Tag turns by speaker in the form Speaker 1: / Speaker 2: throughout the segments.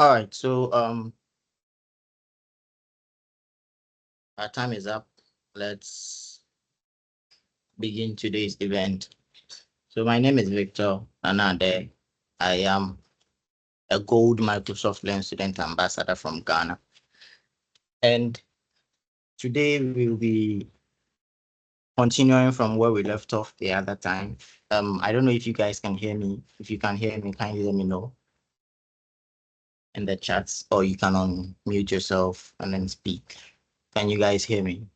Speaker 1: All right, so our time is up. Let's begin today's event. So my name is Victor Addae. I am a Gold Microsoft Learn Student Ambassador from Ghana. And today we'll be continuing from where we left off the other time. I don't know if you guys can hear me. If you can hear me, kindly let me know in the chats, or you can unmute yourself and then speak. Can you guys hear me?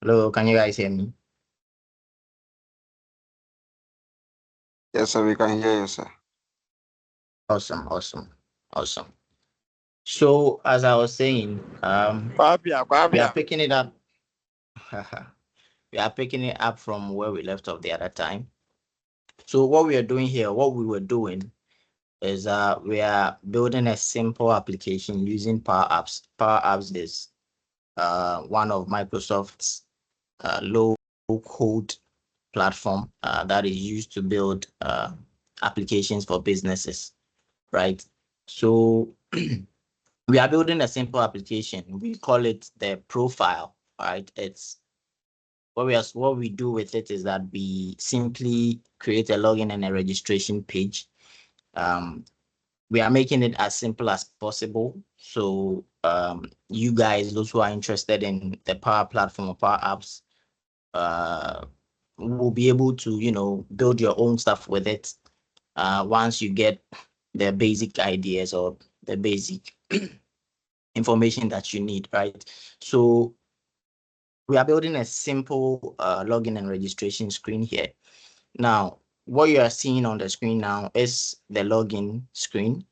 Speaker 1: Hello, can you guys hear me?
Speaker 2: Yes, sir, we can hear you, sir.
Speaker 1: Awesome, awesome, awesome. So as I was saying, we are picking it up. We are picking it up from where we left off the other time. So what we are doing here, what we were doing is we are building a simple application using Power Apps. Power Apps is one of Microsoft's low code platform that is used to build applications for businesses, right? So we are building a simple application. We call it the profile, right? It's what we do with it is that we simply create a login and a registration page. We are making it as simple as possible. So you guys, those who are interested in the Power Platform or Power Apps, will be able to, build your own stuff with it once you get the basic ideas or the basic information that you need, right? So we are building a simple login and registration screen here. Now, what you are seeing on the screen now is the login screen.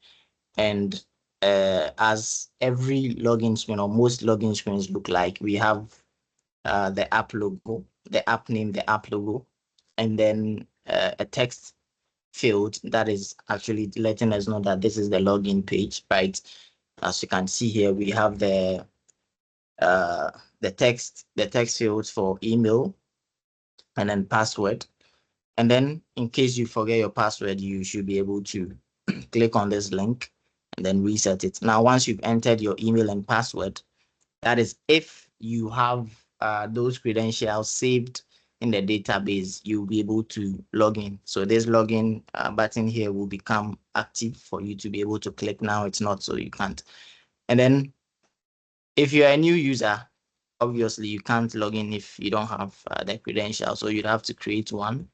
Speaker 1: And as every login screen or most login screens look like, we have the app logo, the app name, the app logo, and then a text field that is actually letting us know that this is the login page, right? As you can see here, we have the text fields for email and then password. And then in case you forget your password, you should be able to click on this link and then reset it. Now, once you've entered your email and password, that is if you have those credentials saved in the database, you'll be able to log in. So this login button here will become active for you to be able to click. Now it's not, so you can't. And then if you're a new user, obviously you can't log in if you don't have the credentials. So you'd have to create one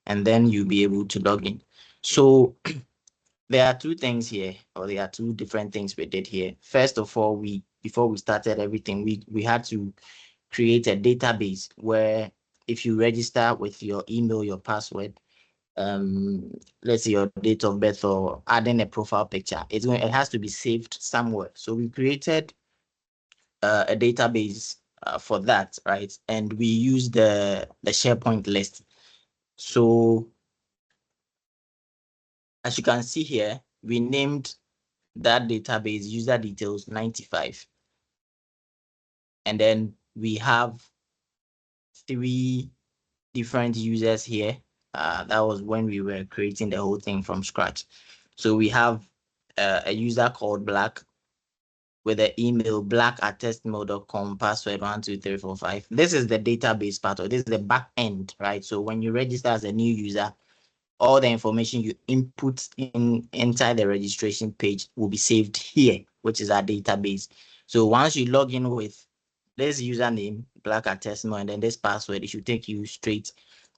Speaker 1: and then you'll be able to log in. So there are two things here, or there are two different things we did here. First of all, before we started everything, we had to create a database where if you register with your email, your password, let's say your date of birth or adding a profile picture, it has to be saved somewhere. So we created a database for that, right? And we use the SharePoint list. So as you can see here, we named that database user details 95. And then we have 3 different users here. That was when we were creating the whole thing from scratch. So we have a user called Black with the email black@testmail.com, password 12345. This is the database part, or this is the back end, right? So when you register as a new user, all the information you input inside the registration page will be saved here, which is our database. So once you log in with this username, black@testmail, and then this password, it should take you straight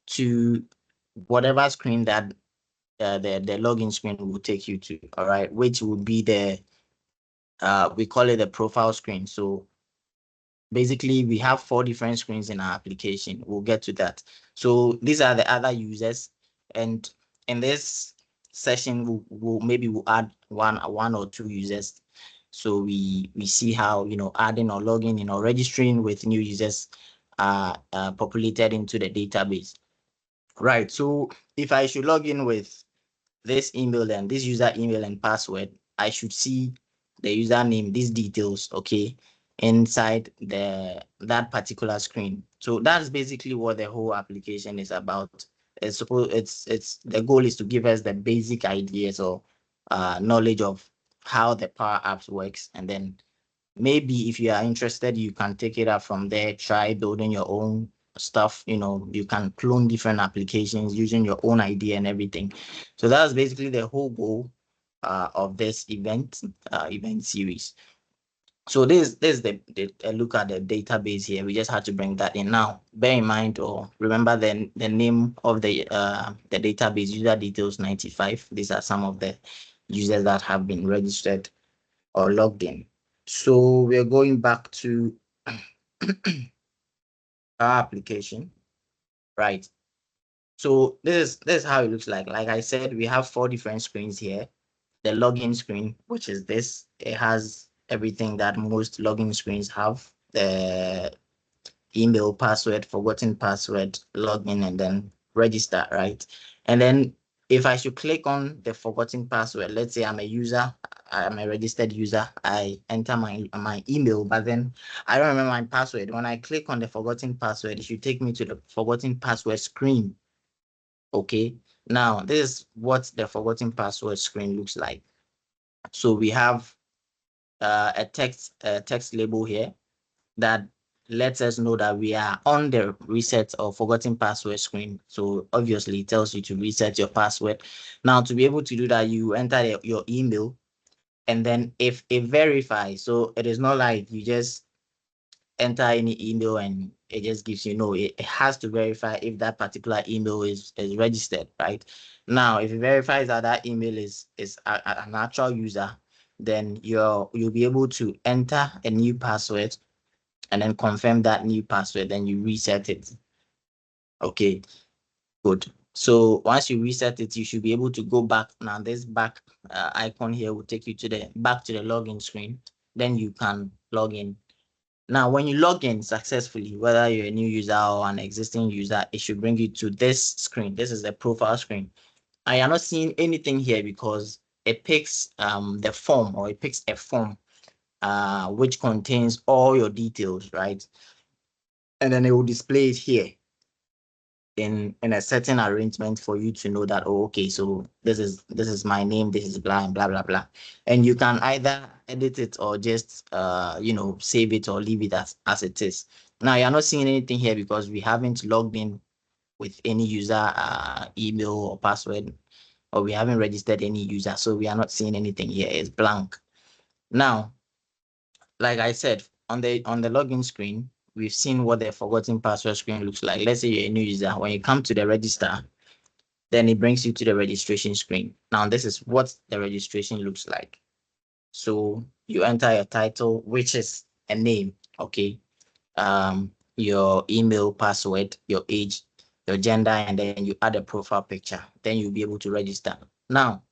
Speaker 1: to whatever screen that the login screen will take you to, all right, which would be the we call it the profile screen. So basically we have 4 different screens in our application. We'll get to that. So these are the other users, and in this session we'll add one or two users. So we see how adding or logging in or registering with new users are populated into the database. Right. So if I should log in with this email and this user email and password, I should see the username, these details, okay, inside that particular screen. So that's basically what the whole application is about. It's the goal is to give us the basic ideas or knowledge of how the Power Apps works, and then maybe if you are interested, you can take it up from there, try building your own stuff. You can clone different applications using your own idea and everything. So that's basically the whole goal of this event series. So this is the look at the database here. We just had to bring that in. Now bear in mind or remember the name of the database, user details 95. These are some of the users that have been registered or logged in. So we're going back to our application, right? So this is how it looks like. Like I said, we have 4 different screens here. The login screen, which is this, it has everything that most login screens have. The email, password, forgotten password, login, and then register, right? And then if I should click on the forgotten password, let's say I'm a registered user, I enter my email, but then I don't remember my password. When I click on the forgotten password, it should take me to the forgotten password screen. Okay. Now, this is what the forgotten password screen looks like. So we have a text label here that lets us know that we are on the reset or forgotten password screen. So obviously it tells you to reset your password. Now to be able to do that, you enter your email, and then if it verifies, so it is not like you just enter any email and it just gives you, no, it has to verify if that particular email is registered, right? Now if it verifies that that email is an actual user, then you'll be able to enter a new password and then confirm that new password, then you reset it. Okay, good. So once you reset it, you should be able to go back. Now this back icon here will take you to the back to the login screen. Then you can log in. Now, when you log in successfully, whether you're a new user or an existing user, it should bring you to this screen. This is the profile screen. I am not seeing anything here because it picks the form, or it picks a form which contains all your details, right? And then it will display it here in a certain arrangement for you to know that, oh, okay, so this is my name, this is blah blah blah blah. And you can either edit it or just save it or leave it as it is. Now you're not seeing anything here because we haven't logged in with any user email or password, or we haven't registered any user, so we are not seeing anything here. It's blank. Now, like I said, on the login screen, we've seen what the forgotten password screen looks like. Let's say you're a new user. When you come to the register, then it brings you to the registration screen. Now, this is what the registration looks like. So you enter your title, which is a name, okay? Your email, password, your age, your gender, and then you add a profile picture. Then you'll be able to register. Now,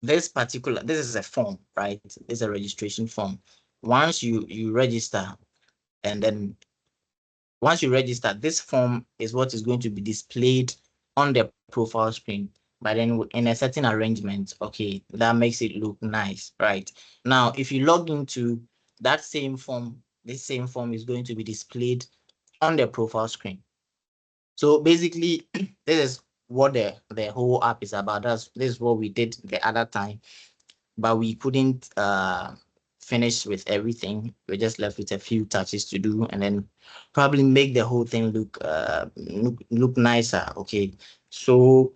Speaker 1: this is a form, right? This is a registration form. Once you register, and then once you register, this form is what is going to be displayed on the profile screen. But then in a certain arrangement, okay, that makes it look nice, right? Now, if you log into that same form, this same form is going to be displayed on the profile screen. So basically, this is what the whole app is about. This is what we did the other time, but we couldn't finish with everything. We're just left with a few touches to do, and then probably make the whole thing look nicer. Okay, so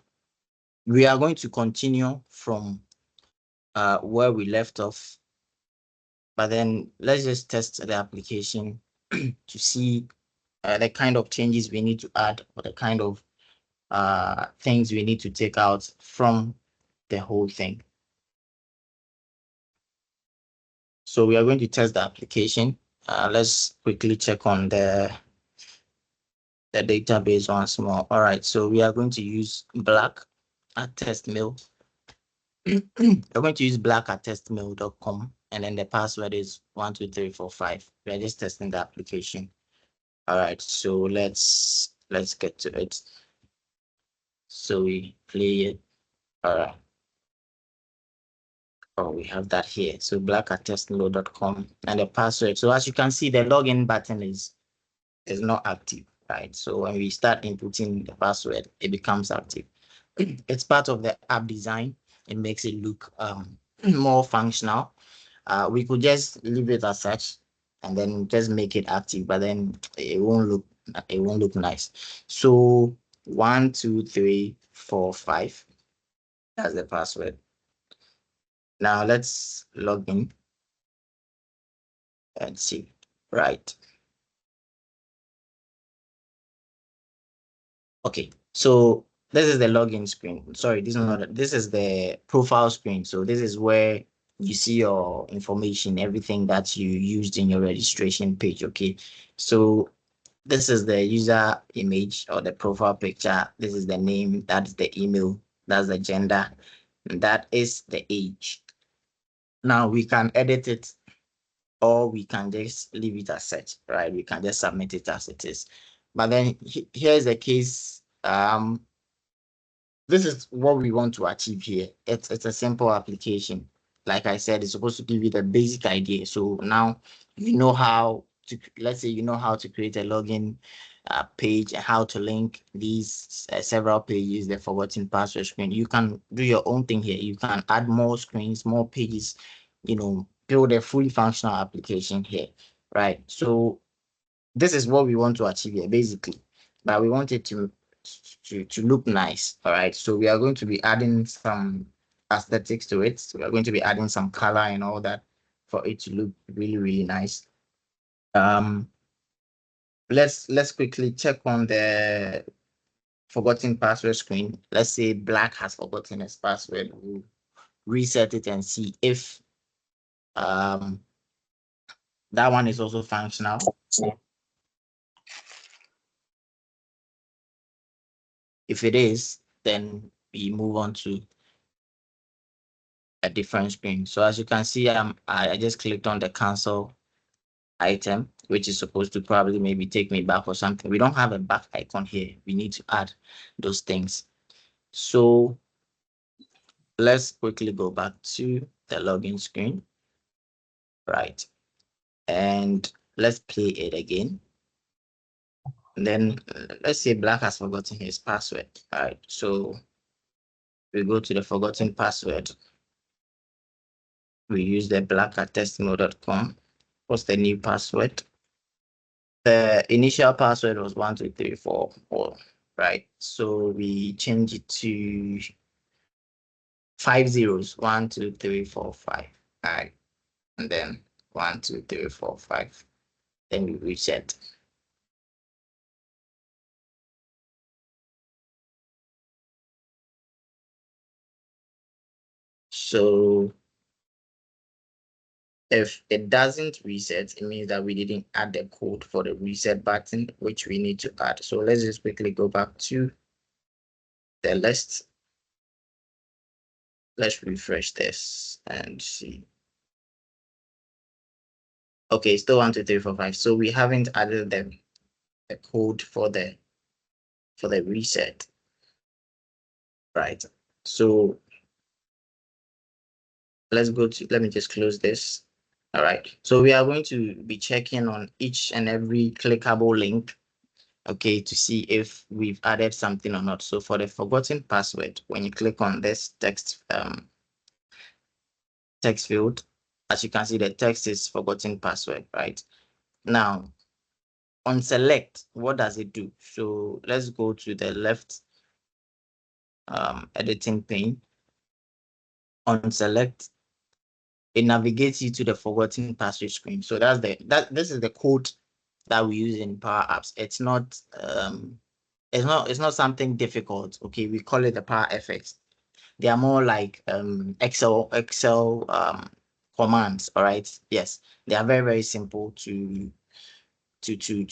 Speaker 1: we are going to continue from where we left off, but then let's just test the application to see the kind of changes we need to add, or the kind of things we need to take out from the whole thing. So we are going to test the application. Let's quickly check on the database once more. All right, so we are going to use black at testmail. We're going to use black at testmail.com, and then the password is 12345. We are just testing the application. All right, so let's get to it. So we play it. All right. Oh, we have that here. So black@testload.com and the password. So as you can see, the login button is not active, right? So when we start inputting the password, it becomes active. It's part of the app design. It makes it look more functional. We could just leave it as such and then just make it active, but then it won't look nice. So 12345, that's the password. Now let's log in and see. Right. Okay, so this is the login screen. Sorry, this is the profile screen. So this is where you see your information, everything that you used in your registration page. Okay, so this is the user image or the profile picture. This is the name, that's the email, that's the gender, and that is the age. Now we can edit it or we can just leave it as such, right? We can just submit it as it is. But then here's the case. This is what we want to achieve here. It's a simple application. Like I said, it's supposed to give you the basic idea. So now you know how to, let's say you know how to create a login page and how to link these several pages, the forgotten password screen. You can do your own thing here. You can add more screens, more pages, build a fully functional application here, right? So this is what we want to achieve here, basically. But we want it to look nice. All right. So we are going to be adding some aesthetics to it. So we are going to be adding some color and all that for it to look really, really nice. Um, let's quickly check on the forgotten password screen. Let's say Black has forgotten his password. We'll reset it and see if um that one is also functional. If it is, then we move on to a different screen. So as you can see, I just clicked on the cancel item, which is supposed to probably maybe take me back or something. We don't have a back icon here. We need to add those things. So let's quickly go back to the login screen. Right. And let's play it again. And then let's say Black has forgotten his password. All right. So we go to the forgotten password. We use the black@testmo.com. What's the new password? The initial password was 12344, right? So we change it to 5 zeros, 12345. All right. And then 12345. Then we reset. So if it doesn't reset, it means that we didn't add the code for the reset button, which we need to add. So let's just quickly go back to the list. Let's refresh this and see. Okay, still 12345. So we haven't added the code for the reset, right? So let me just close this. All right. So we are going to be checking on each and every clickable link, okay, to see if we've added something or not. So for the forgotten password, when you click on this text field, as you can see, the text is forgotten password, right? Now, on select, what does it do? So let's go to the left editing pane. On select, it navigates you to the forgotten password screen. So this is the code that we use in Power Apps. It's not something difficult. Okay, we call it the Power FX. They are more like Excel commands. All right. Yes, they are very, very simple to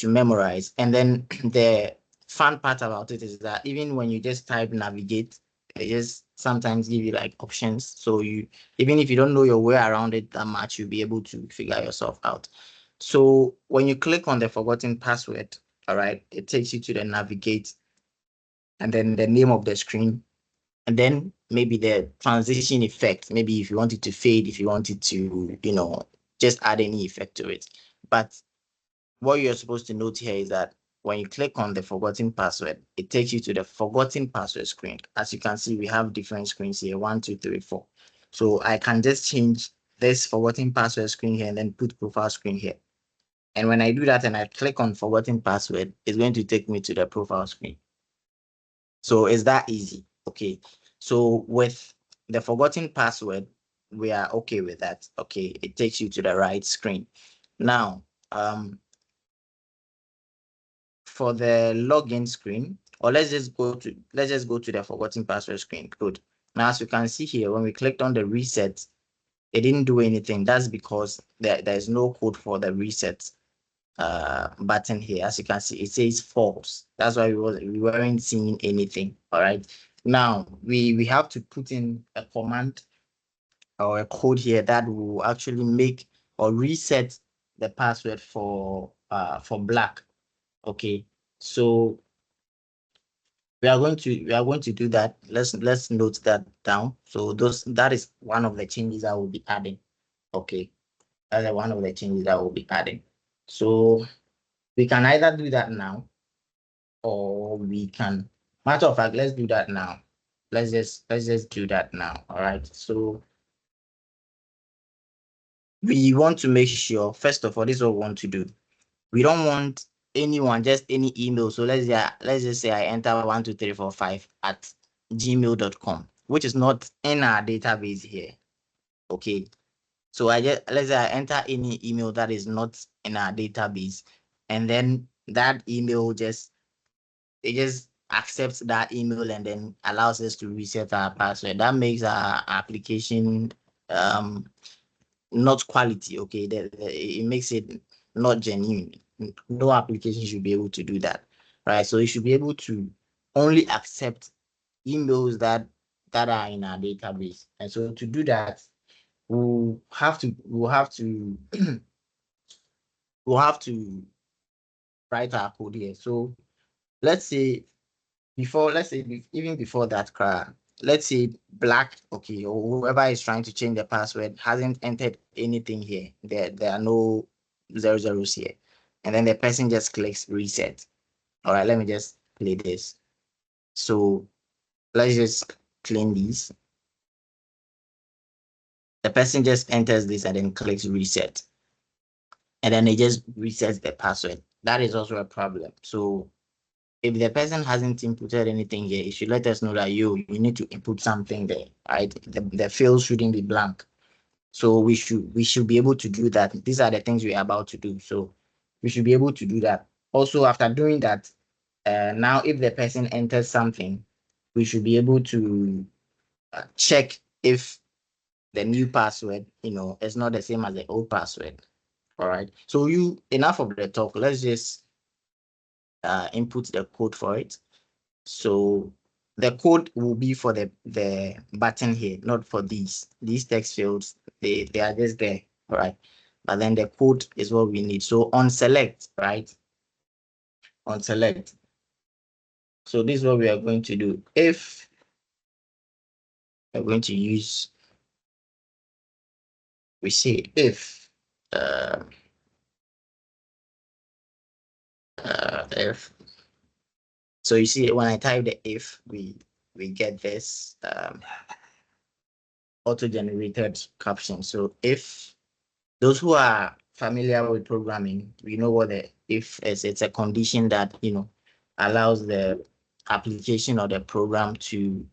Speaker 1: memorize. And then the fun part about it is that even when you just type navigate, it just sometimes give you like options. So even if you don't know your way around it that much, you'll be able to figure yourself out. So when you click on the forgotten password, all right, it takes you to the navigate and then the name of the screen. and then maybe the transition effect, maybe if you want it to fade, if you want it to, just add any effect to it. But what you're supposed to note here is that when you click on the forgotten password, it takes you to the forgotten password screen. As you can see, we have different screens here, 1, 2, 3, 4. So I can just change this forgotten password screen here and then put profile screen here. And when I do that and I click on forgotten password, it's going to take me to the profile screen. So it's that easy. Okay. So with the forgotten password, we are okay with that. Okay. It takes you to the right screen. Now, for the login screen, or let's just go to the forgotten password screen. Good. Now, as you can see here, when we clicked on the reset, it didn't do anything. That's because there's no code for the reset button here. As you can see, it says false. That's why we weren't seeing anything. All right. Now we have to put in a command or a code here that will actually make or reset the password for black. Okay. So we are going to do that. Let's note that down. So that is one of the changes I will be adding. Okay. That's one of the changes I will be adding. So we can either do that now, or we can, matter of fact, let's do that now. Let's just do that now. All right. So we want to make sure, first of all, this is what we want to do. We don't want anyone, just any email. So let's just say I enter 12345 at gmail.com, which is not in our database here. Okay. So let's say I enter any email that is not in our database, and then that email it just accepts that email and then allows us to reset our password. That makes our application not quality. Okay, it makes it not genuine. No application should be able to do that, right? So it should be able to only accept emails that are in our database. And so to do that, we'll have to we'll have to write our code here. So let's say even before that, let's say black, okay, or whoever is trying to change the password hasn't entered anything here. There are no zeros here. And then the person just clicks reset. All right, let me just play this. So let's just clean these. The person just enters this and then clicks reset. And then it just resets the password. That is also a problem. So if the person hasn't inputted anything here, it should let us know that you need to input something there, right? The field shouldn't be blank. So we should be able to do that. These are the things we are about to do. So we should be able to do that. Also, after doing that, now if the person enters something, we should be able to check if the new password, is not the same as the old password. All right. So enough of the talk. Let's just input the code for it. So the code will be for the button here, not for these text fields. They are just there, all right? But then the code is what we need. So on select, right? On select. So this is what we are going to do. If we're going to use, we say uh, if. So you see when I type the if, we get this auto-generated caption. So if those who are familiar with programming, we know what the if is. It's a condition that allows the application or the program to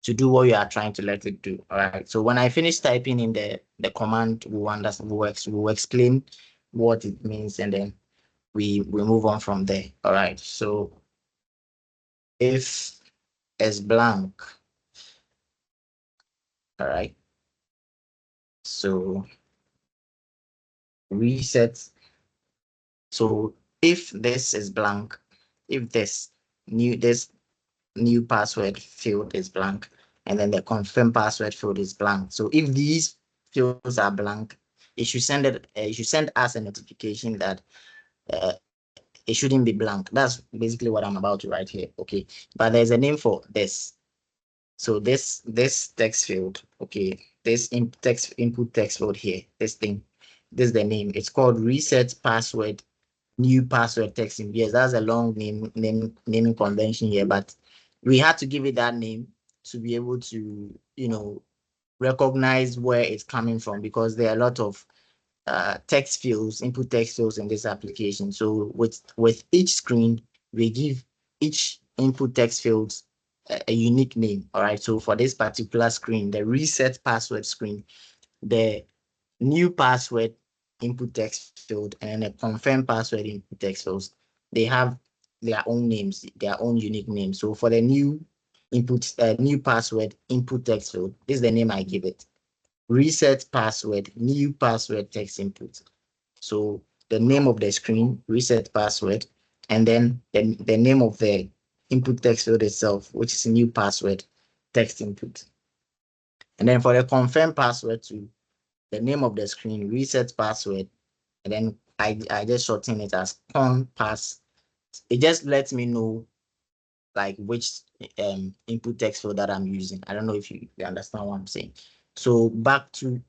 Speaker 1: do what you are trying to let it do. All right. So when I finish typing in the command, we'll explain what it means, and then we move on from there. All right. So if is blank, all right. So reset. So if this is blank, if this new password field is blank, and then the confirm password field is blank. So if these fields are blank, it should send us a notification that it shouldn't be blank. That's basically what I'm about to write here. Okay, but there's a name for this. So this text field, okay, this input text field here, this thing, this is the name. It's called reset password, new password text. Yes, that's a long naming convention here, but we had to give it that name to be able to, recognize where it's coming from, because there are a lot of text fields, input text fields in this application. So with each screen, we give each input text field a unique name. All right. So for this particular screen, the reset password screen, the new password input text field and a confirm password input text fields, they have their own names, their own unique names. So for the new password input text field, this is the name I give it. Reset password, new password text input. So the name of the screen, reset password, and then the name of the input text field itself, which is new password text input. And then for the confirm password to the name of the screen, reset password, and then I just shorten it as con pass. It just lets me know like which input text field that I'm using. I don't know if you understand what I'm saying. So back to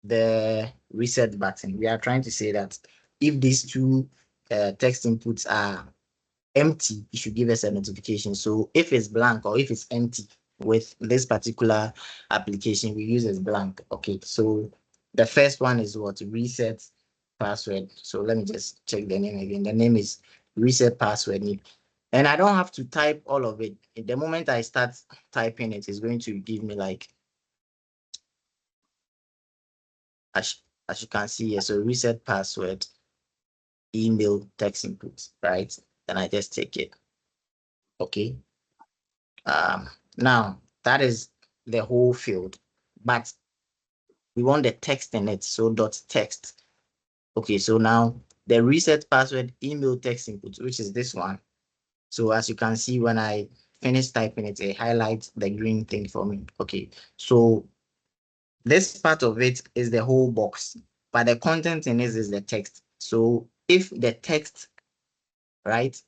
Speaker 1: the reset button. We are trying to say that if these two text inputs are empty, it should give us a notification. So if it's blank or if it's empty with this particular application, we use as blank. Okay, so the first one is what? Reset password. So let me just check the name again. The name is reset password. And I don't have to type all of it. The moment I start typing it, it's going to give me like, as, as you can see here, so reset password, email, text input, right? Then I just take it. Okay. Now that is the whole field, but we want the text in it. So dot text. Okay, so now the reset password email text input, which is this one. So as you can see, when I finish typing it, it highlights the green thing for me. Okay, so this part of it is the whole box, but the content in it is the text. So if the text, right?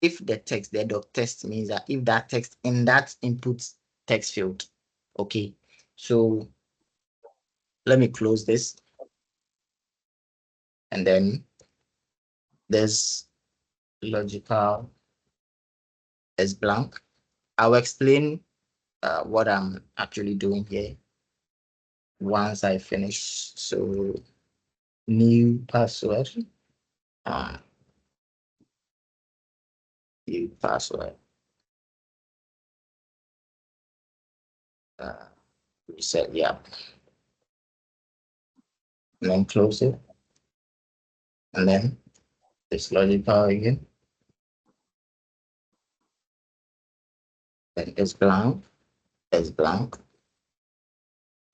Speaker 1: If the text, the dot text means that if that text in that input text field, okay. So let me close this, and then this logical is blank. I'll explain what I'm actually doing here once I finish. So new password, uh, new password, uh, reset, yeah, and then close it, and then this logical again, then is blank, and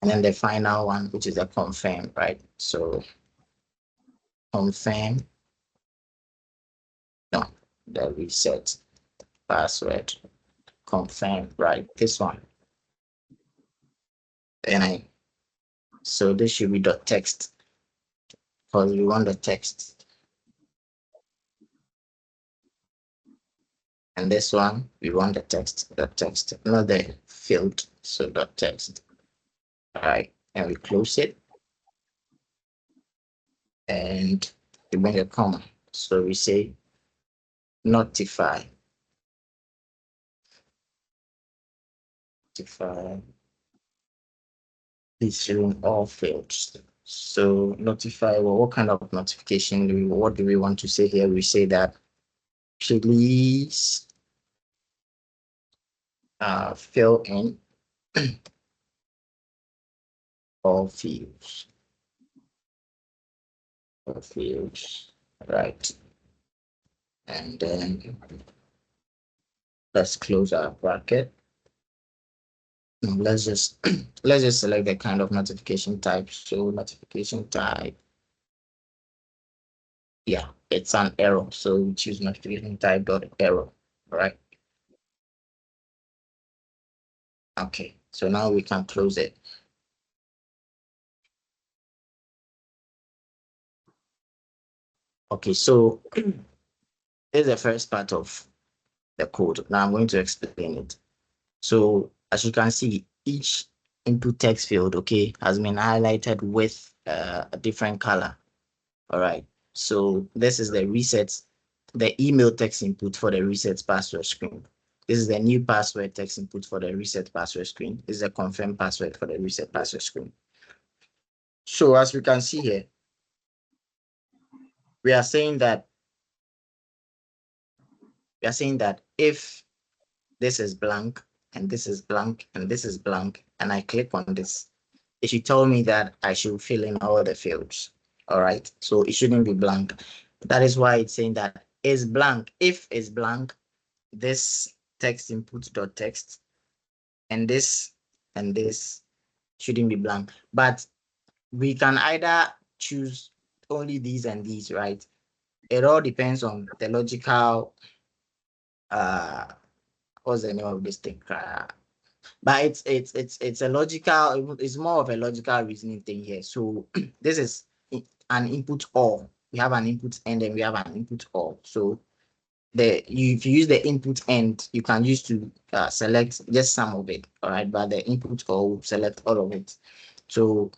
Speaker 1: then the final one, which is a confirm, right? So confirm, no, the reset password, confirm, right? This one, and so this should be dot text because we want the text. And this one, we want the text, not the field. So dot text. All right. And we close it and we bring a comma. So we say notify. Notify is showing all fields. So notify, well, what kind of notification what do we want to say here? We say that please fill in all fields. All fields. Right. And then let's close our bracket. Now let's just let's just select the kind of notification type. So notification type, yeah, it's an error. So we choose notification type dot error, right? Okay, so now we can close it. Okay, so this is the first part of the code. Now I'm going to explain it. So As you can see, each input text field, okay, has been highlighted with a different color. All right. So this is the email text input for the reset password screen. This is the new password text input for the reset password screen. This is a confirm password for the reset password screen. So as we can see here, we are saying that if this is blank and this is blank and this is blank and I click on this, it should tell me that I should fill in all the fields. All right. So it shouldn't be blank. That is why it's saying that is blank. If it's blank, this text input dot text and this shouldn't be blank. But we can either choose only these and these, right? It all depends on the logical what's the name of this thing? But it's a logical, it's more of a logical reasoning thing here. So this is an input all. We have an input and then we have an input all. So if you use the input end, you can use to select just some of it, all right? But the input all will select all of it. So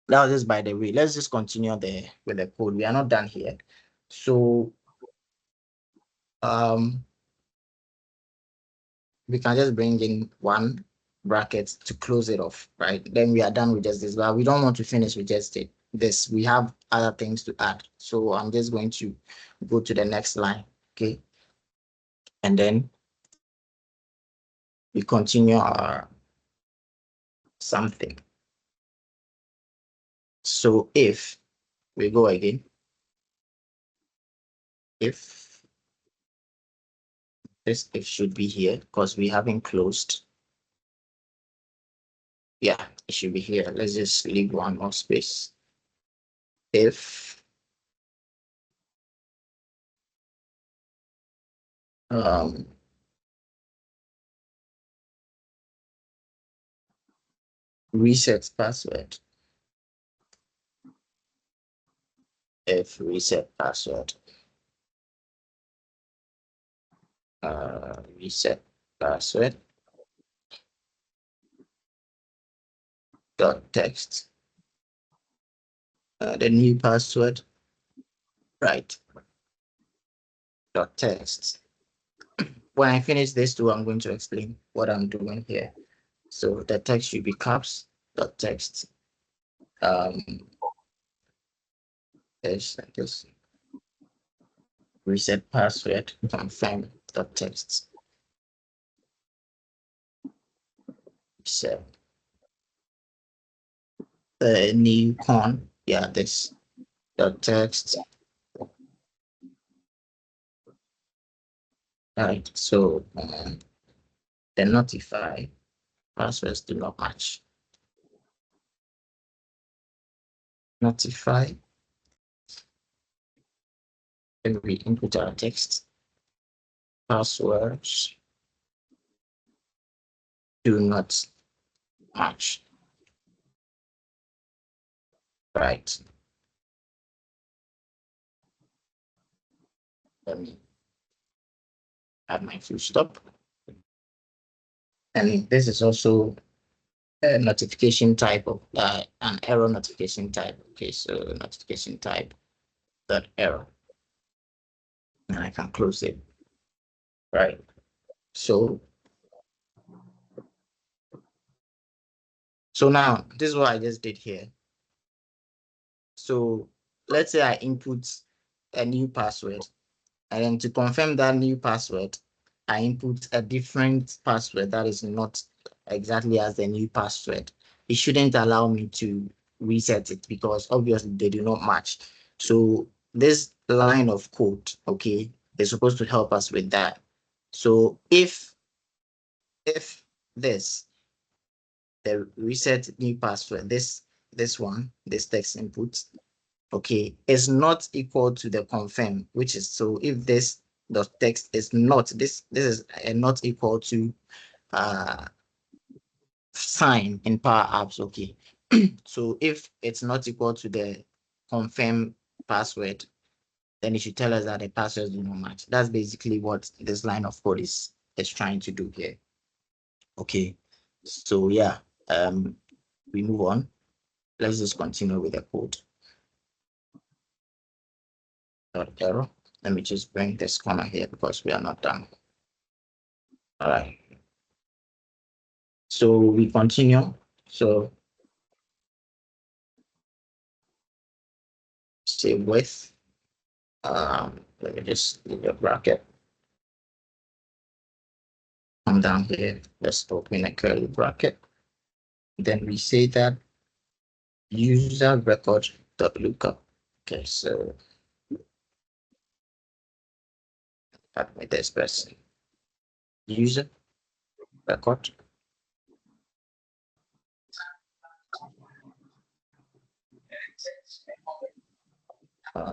Speaker 1: that was just by the way. Let's just continue with the code. We are not done here. So we can just bring in one bracket to close it off, right? Then we are done with just this, but we don't want to finish with just this. We have other things to add. So I'm just going to go to the next line, okay? And then we continue our something. So if we go again, if this if should be here because we haven't closed. Yeah, it should be here. Let's just leave one more space. If reset password, if reset password, reset password dot text, the new password, right? Dot text. When I finish this too, I'm going to explain what I'm doing here. So the text should be caps dot text. This reset password confirm dot text. So the new con, yeah, this dot text. Right. So the notify passwords do not match. Notify. Then we input our text. Passwords do not match. Right. Let me add my full stop. And this is also a notification type of an error notification type. Okay, so notification type that error. And I can close it. Right. So now this is what I just did here. So let's say I input a new password, and then to confirm that new password, I input a different password that is not exactly as the new password. It shouldn't allow me to reset it because obviously they do not match. So this line of code, okay, is supposed to help us with that. So if this the reset new password, this text input, okay, is not equal to the confirm, which is so if this the text is not this is not equal to sign in Power Apps, okay. So if it's not equal to the confirm password, then it should tell us that the passwords do not match. That's basically what this line of code is trying to do here. Okay. So yeah, we move on. Let's just continue with the code. Error. Let me just bring this corner here because we are not done. All right. So we continue. So say width. Let me just leave a bracket. Come down here. Let's open a curly bracket. Then we say that user record dot lookup. Okay, so start with this person. User record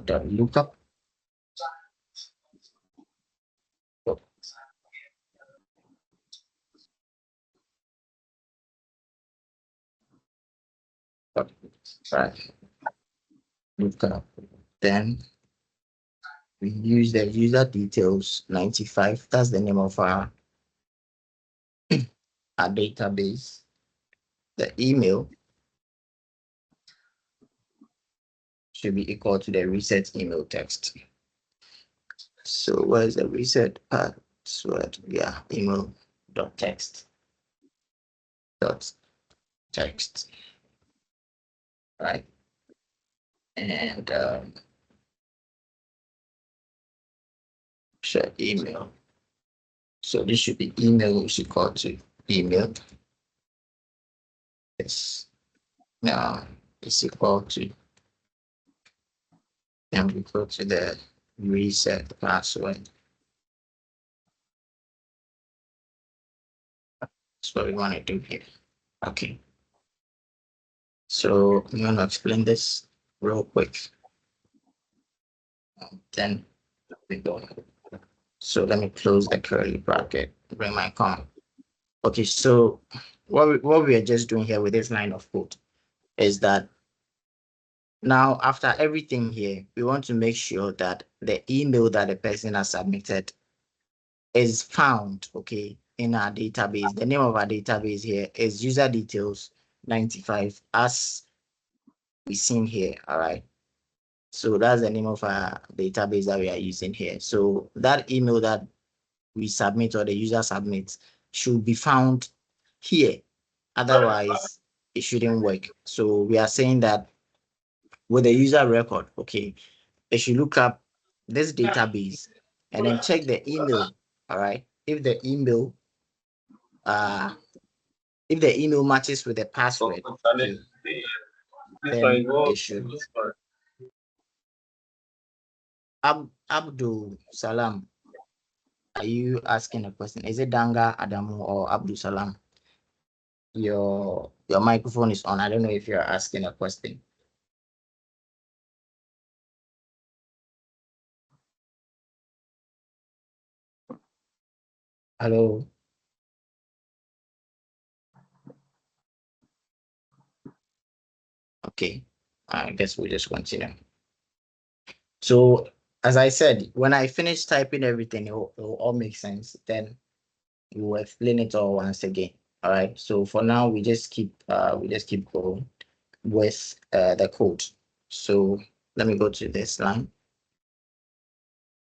Speaker 1: dot lookup. Oh, right, lookup. Then we use the user details 95. That's the name of our database. The email should be equal to the reset email text. So where's the reset password? Yeah, email dot text dot text, right? And share email. So this should be email is equal to email. Yes. Now it's equal to, and we go to the reset password. That's what we want to do here. Okay. So I'm going to explain this real quick. Then we go. So let me close the curly bracket, bring my comma. Okay, so what we are just doing here with this line of code is that now after everything here, we want to make sure that the email that the person has submitted is found, okay, in our database. The name of our database here is user details 95 as we seen here, all right? So that's the name of our database that we are using here. So that email that we submit or the user submits should be found here. Otherwise, it shouldn't work. So we are saying that with the user record, okay, they should look up this database and then check the email. All right. Uh if the email matches with the password, okay, then it should. Abdul Salam, are you asking a question? Is it Danga Adamu or Abdul Salam? Your microphone is on. I don't know if you're asking a question. Hello. Okay. I guess we'll just continue. So as I said, when I finish typing everything, it will all make sense. Then we will explain it all once again. All right. So for now, we just keep going with the code. So let me go to this line,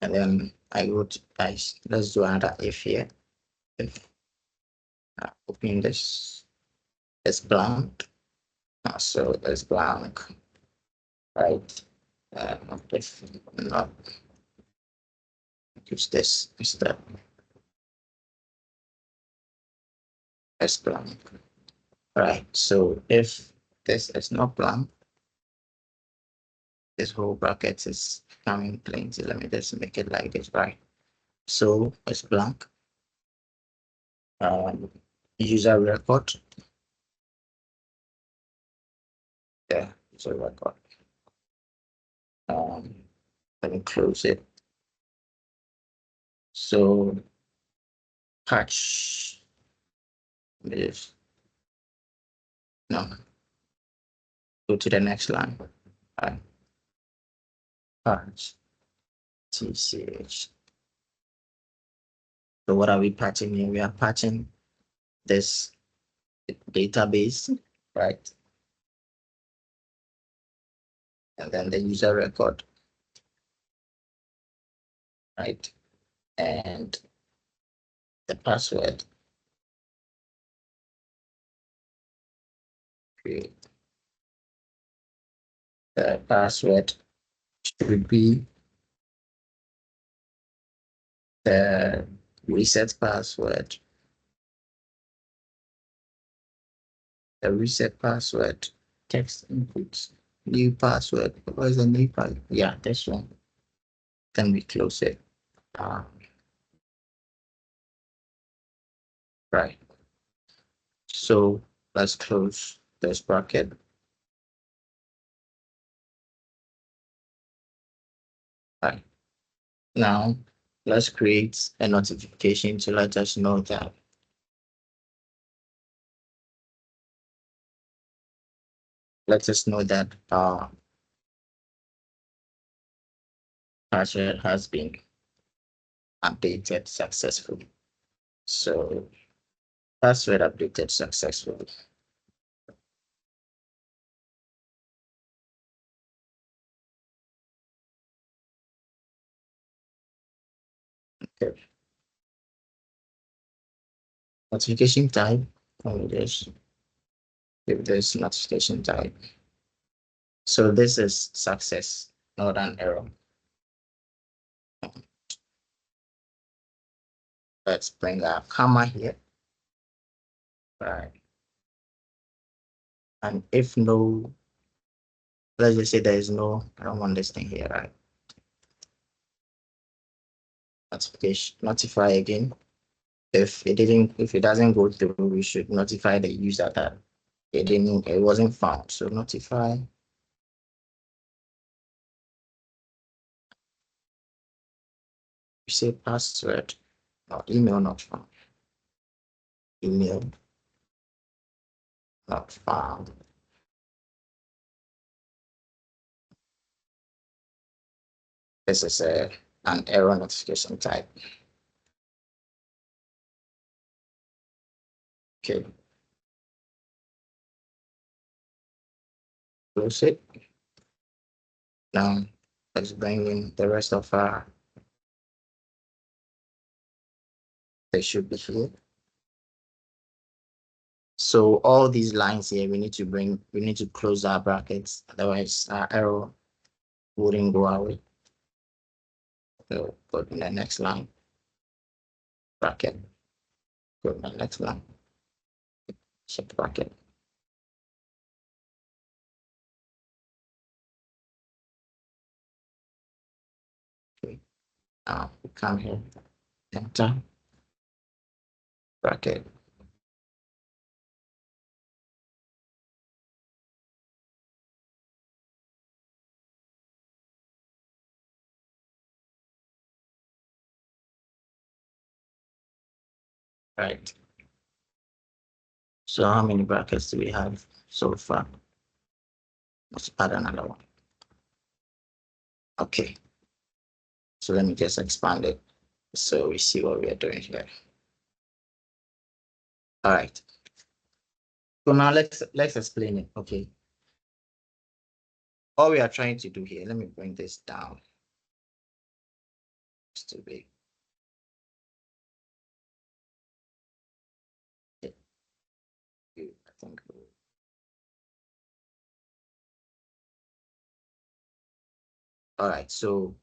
Speaker 1: and then I go to guys. Let's do another if here. If open this blank. So this blank, right? If not use this instead. This blank. Right. So if this is not blank, this whole bracket is coming plain. So let me just make it like this, right? So it's blank. Um, user record. Yeah, user record. Um, let me close it. So patch this. No, go to the next line. Right. Patch TCH. So what are we patching here? We are patching this database, right? And then the user record, right? And the password. Create the password should be the reset password. The reset password, text inputs, new password. What is the new password? Yeah, this one. Then we close it. Right. So let's close this bracket. Right. Now let's create a notification to let us know that our password has been updated successfully. So password updated successfully. Okay. Notification type. Let me just give this notification type. So this is success, not an error. Let's bring a comma here. Right. And if no, let's just say there is no, I don't want this thing here, right? Notification, notify again. If it doesn't go through, we should notify the user that it wasn't found. So notify. We say password or email not found. Email not found. This is an error notification type. Okay. Close it. Now let's bring in the rest of our. They should be here. So all these lines here, we need to close our brackets, otherwise our error wouldn't go away. So go to the next line, bracket, go to the next line, shift bracket. Okay. Now we come here, enter, bracket. Right. So how many brackets do we have so far? Let's add another one. Okay. So let me just expand it so we see what we are doing here. All right. So now let's explain it. Okay. All we are trying to do here, let me bring this down. It's too big. Okay. I think. All right. So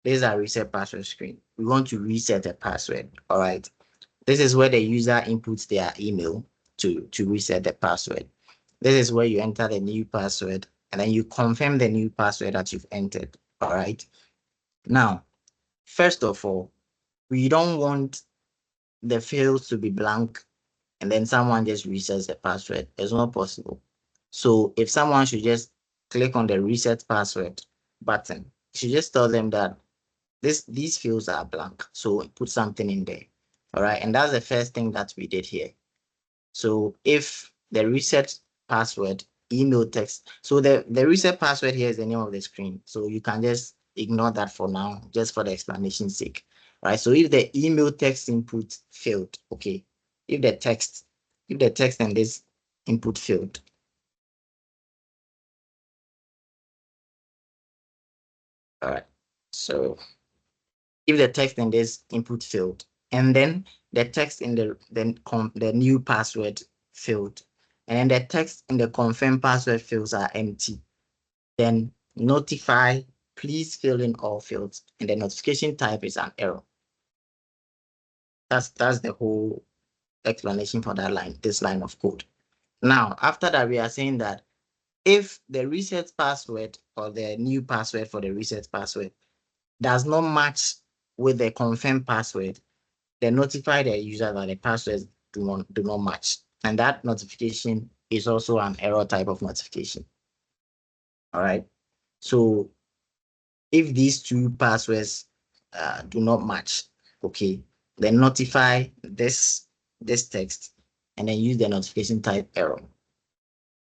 Speaker 1: this is our reset password screen. We want to reset a password. All right. This is where the user inputs their email to reset the password. This is where you enter the new password and then you confirm the new password that you've entered. All right. Now, first of all, we don't want the fields to be blank and then someone just resets the password. It's not possible. So if someone should just click on the reset password button, you should just tell them that these fields are blank. So put something in there. All right. And that's the first thing that we did here. So if the reset password, email text, so the reset password here is the name of the screen. So you can just ignore that for now, just for the explanation sake. Right. So if the email text input failed, okay, if the text if the text in this input field all right, so if the text in this input field and then the text in the new password field and then the text in the confirm password fields are empty, then notify, please fill in all fields, and the notification type is an error. That's the whole explanation for that line, this line of code. Now, after that, we are saying that if the reset password or the new password for the reset password does not match with the confirmed password, then notify the user that the passwords do not match. And that notification is also an error type of notification. All right. So if these two passwords do not match, okay, then notify this text and then use the notification type error.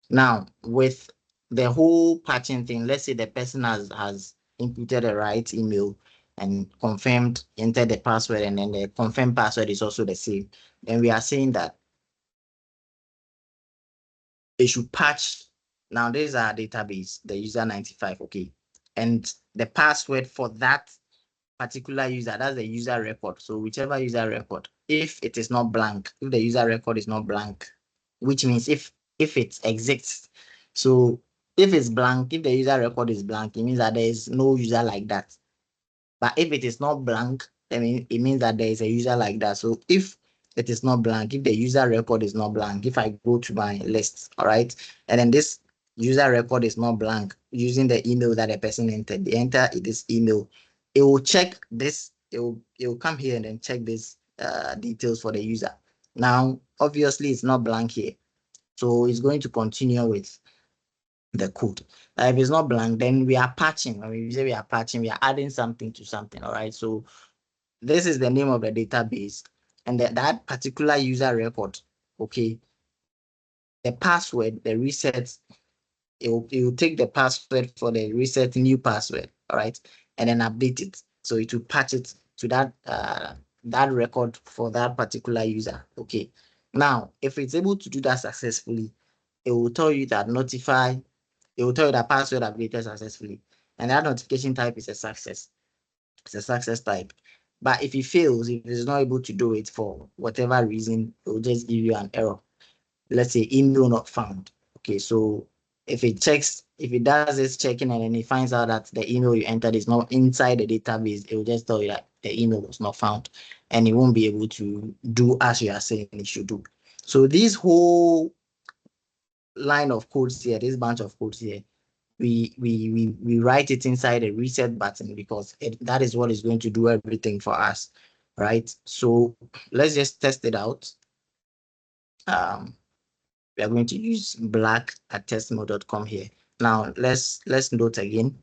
Speaker 1: Now, with the whole patching thing, let's say the person has inputted the right email and confirmed, entered the password, and then the confirmed password is also the same. Then we are saying that it should patch. Now, this is our database, the user 95, okay. And the password for that particular user, that's the user record. So whichever user record, if it is not blank, if the user record is not blank, which means if it exists. So if it's blank, if the user record is blank, it means that there is no user like that. But if it is not blank, then it means that there is a user like that. So if it is not blank, if the user record is not blank, if I go to my list, all right, and then this user record is not blank using the email that the person entered, they enter this email, it will check this, it will come here and then check this details for the user. Now, obviously, it's not blank here. So it's going to continue with the code. If it's not blank, then we are patching. When we say we are patching, we are adding something to something. All right. So this is the name of the database, and that particular user record. Okay. The password, the reset, it will take the password for the reset new password. All right, and then update it. So it will patch it to that record for that particular user. Okay. Now, if it's able to do that successfully, it will tell you that notify, it will tell you that password updated successfully. And that notification type is a success. It's a success type. But if it fails, if it's not able to do it for whatever reason, it will just give you an error. Let's say email not found. Okay, so if it does this checking and then it finds out that the email you entered is not inside the database, it will just tell you that the email was not found and it won't be able to do as you are saying it should do. So this whole line of codes here, this bunch of codes here, we write it inside a reset button because that is what is going to do everything for us, right? So let's just test it out. We are going to use black@testmode.com here. Now let's note again.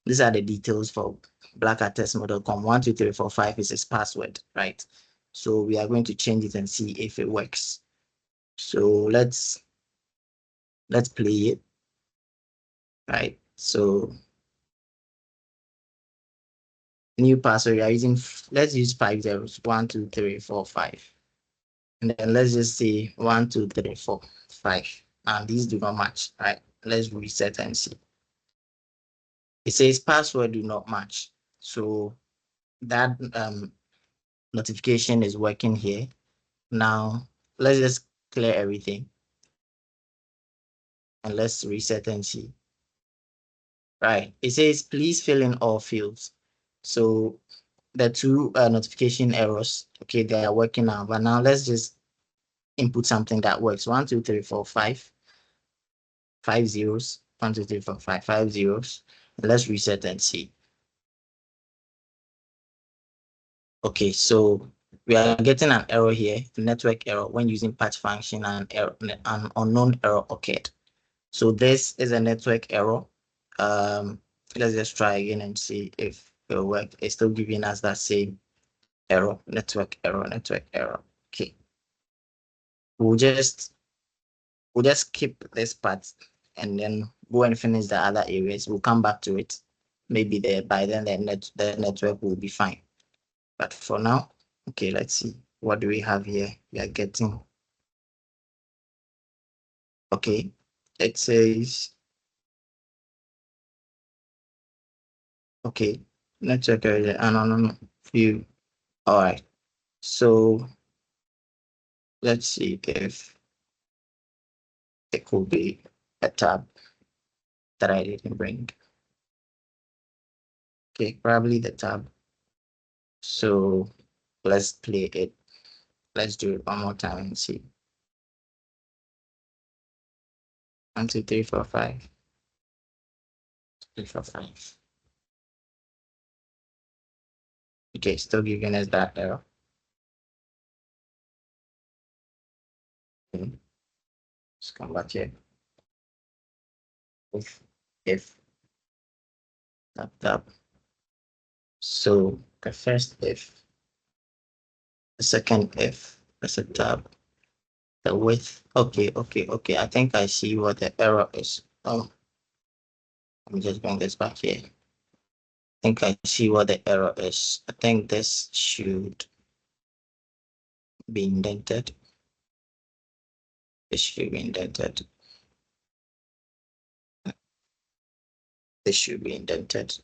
Speaker 1: These are the details for black@testmode.com. 1, 2, 3, 4, 5 is its password, right? So we are going to change it and see if it works. So let's play it, right? So new password we are using, let's use 5 zeros, 1, 2, 3, 4, 5. And then let's just say 1, 2, 3, 4, 5. And these do not match, right? Let's reset and see. It says password do not match. So that notification is working here. Now let's just clear everything and let's reset and see. Right. It says please fill in all fields. So the two notification errors, okay, they are working now. But now let's just input something that works. 1, 2, 3, 4, 5. 5 zeros. 1, 2, 3, 4, 5. 5 zeros. And let's reset and see. Okay, so we are getting an error here, network error when using patch function, and an unknown error occurred. So this is a network error. Let's just try again and see if it will work. It's still giving us that same error, network error, network error. Okay, we'll just skip this part and then go and finish the other areas. We'll come back to it. Maybe by then the network will be fine. But for now, okay, let's see. What do we have here? We are getting Okay. It says, okay, let's check it. No. View. All right. So let's see if it could be a tab that I didn't bring. Okay, probably the tab. So let's play it. Let's do it one more time and see. 1, 2, 3, 4, 5. 3, 4, 5. Okay, still giving us that error. Okay, let's come back here. If tap. So the first if, the second if, that's a tab. The width. Okay. I think I see what the error is. Oh, let me just bring this back here. I think I see what the error is. I think this should be indented. This should be indented. This should be indented.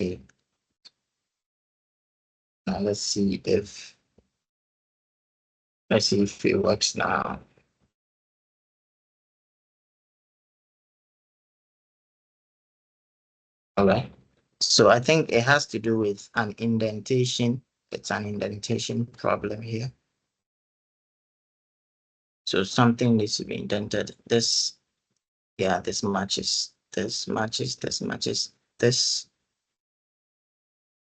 Speaker 1: Okay. Now let's see if it works now. All right. So I think it has to do with an indentation. It's an indentation problem here. So something needs to be indented. This, yeah, this matches, this matches, this matches, this,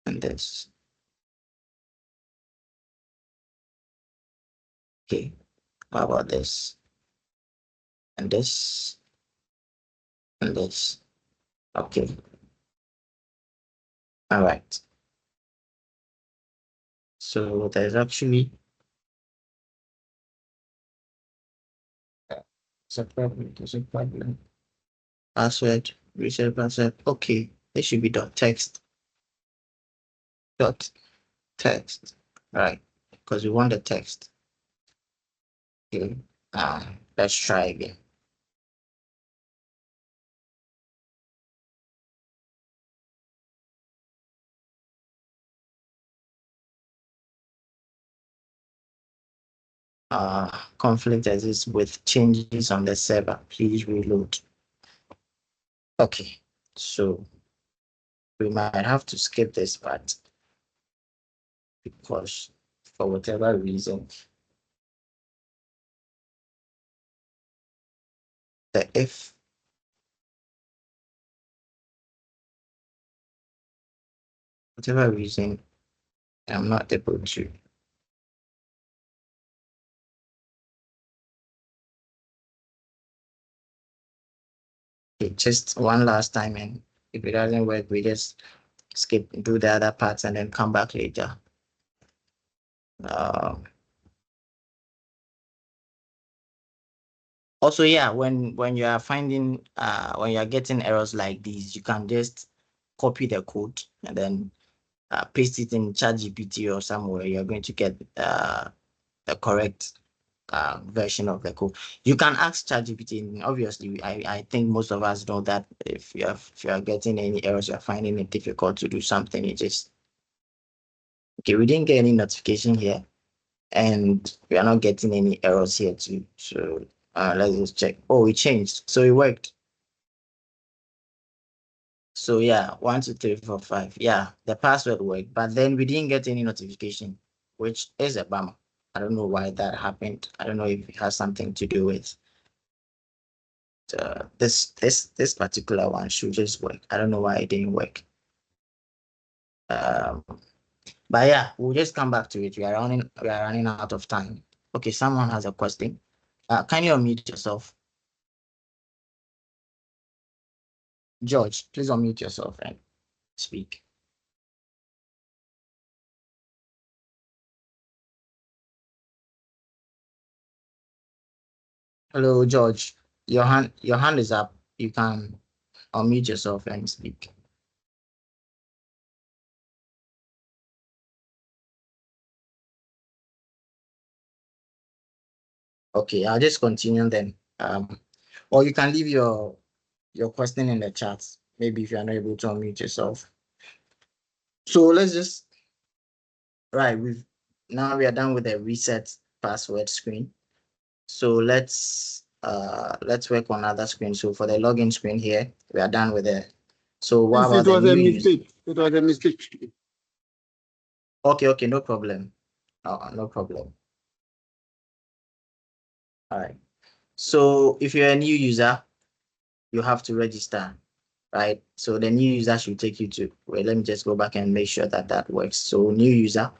Speaker 1: and this. Okay. How about this? And this, and this. Okay. All right. So there's actually it's a problem. There's a problem. Password, reset password. Okay. It should be dot text. Dot text. All right. Because we want the text. Okay. Let's try again. Conflict exists with changes on the server. Please reload. Okay. So we might have to skip this part because for whatever reason, the if whatever reason I'm not able to. Okay, just one last time, and if it doesn't work, we just skip, do the other parts, and then come back later. Um, Also, yeah, when you are finding when you are getting errors like these, you can just copy the code and then paste it in ChatGPT or somewhere. You're going to get the correct version of the code. You can ask ChatGPT. And obviously, I think most of us know that if you are getting any errors, you're finding it difficult to do something, you just okay. We didn't get any notification here, and we are not getting any errors here too. So let's just check. Oh, it changed, so it worked. So yeah, 1, 2, 3, 4, 5. Yeah, the password worked, but then we didn't get any notification, which is a bummer. I don't know why that happened. I don't know if it has something to do with this particular one should just work. I don't know why it didn't work. Um, but yeah, we'll just come back to it. We are running out of time. Okay, someone has a question. Can you unmute yourself? George, please unmute yourself and speak. Hello, George. Your hand is up. You can unmute yourself and speak. Okay, I'll just continue then. Or you can leave your question in the chat. Maybe if you're not able to unmute yourself. So let's just right. We are done with the reset password screen. So let's work on another screen. So for the login screen here, we are done with it. So what
Speaker 2: Yes,
Speaker 1: about
Speaker 2: it
Speaker 1: the
Speaker 2: was a
Speaker 1: new user?
Speaker 2: mistake. It was a mistake.
Speaker 1: Okay, no problem. No problem. All right. So if you're a new user, you have to register, right? So the new user should take you to, wait, let me just go back and make sure that that works. So new user,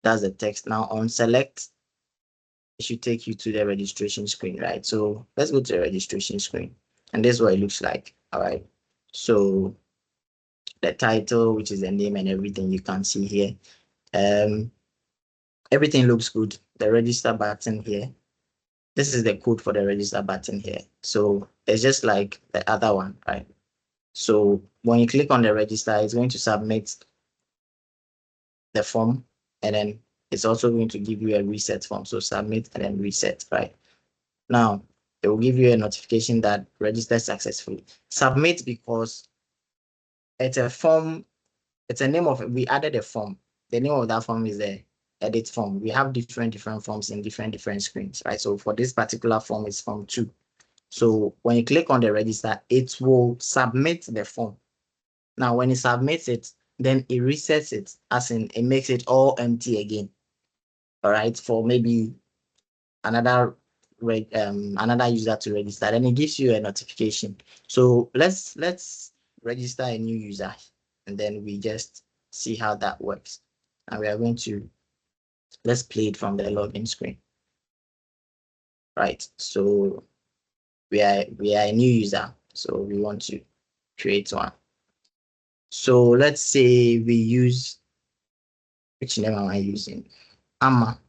Speaker 1: that's the text. Now on select, it should take you to the registration screen, right? So let's go to the registration screen. And this is what it looks like, all right? So the title, which is the name and everything you can see here. Everything looks good. The register button here. This is the code for the register button here. So it's just like the other one, right? So when you click on the register, it's going to submit the form, and then it's also going to give you a reset form. So submit and then reset, right? Now it will give you a notification that registered successfully. Submit because it's a form, it's a name of, we added a form. The name of that form is the edit form. We have different forms in different screens, right? So for this particular form, it's form 2. So when you click on the register, it will submit the form. Now, when it submits it, then it resets it, as in it makes it all empty again. All right, for maybe another another user to register, then it gives you a notification. So let's register a new user, and then we just see how that works. And we are going to, let's play it from the login screen. Right. So we are a new user, so we want to create one. So let's say we use, which name am I using? Amma.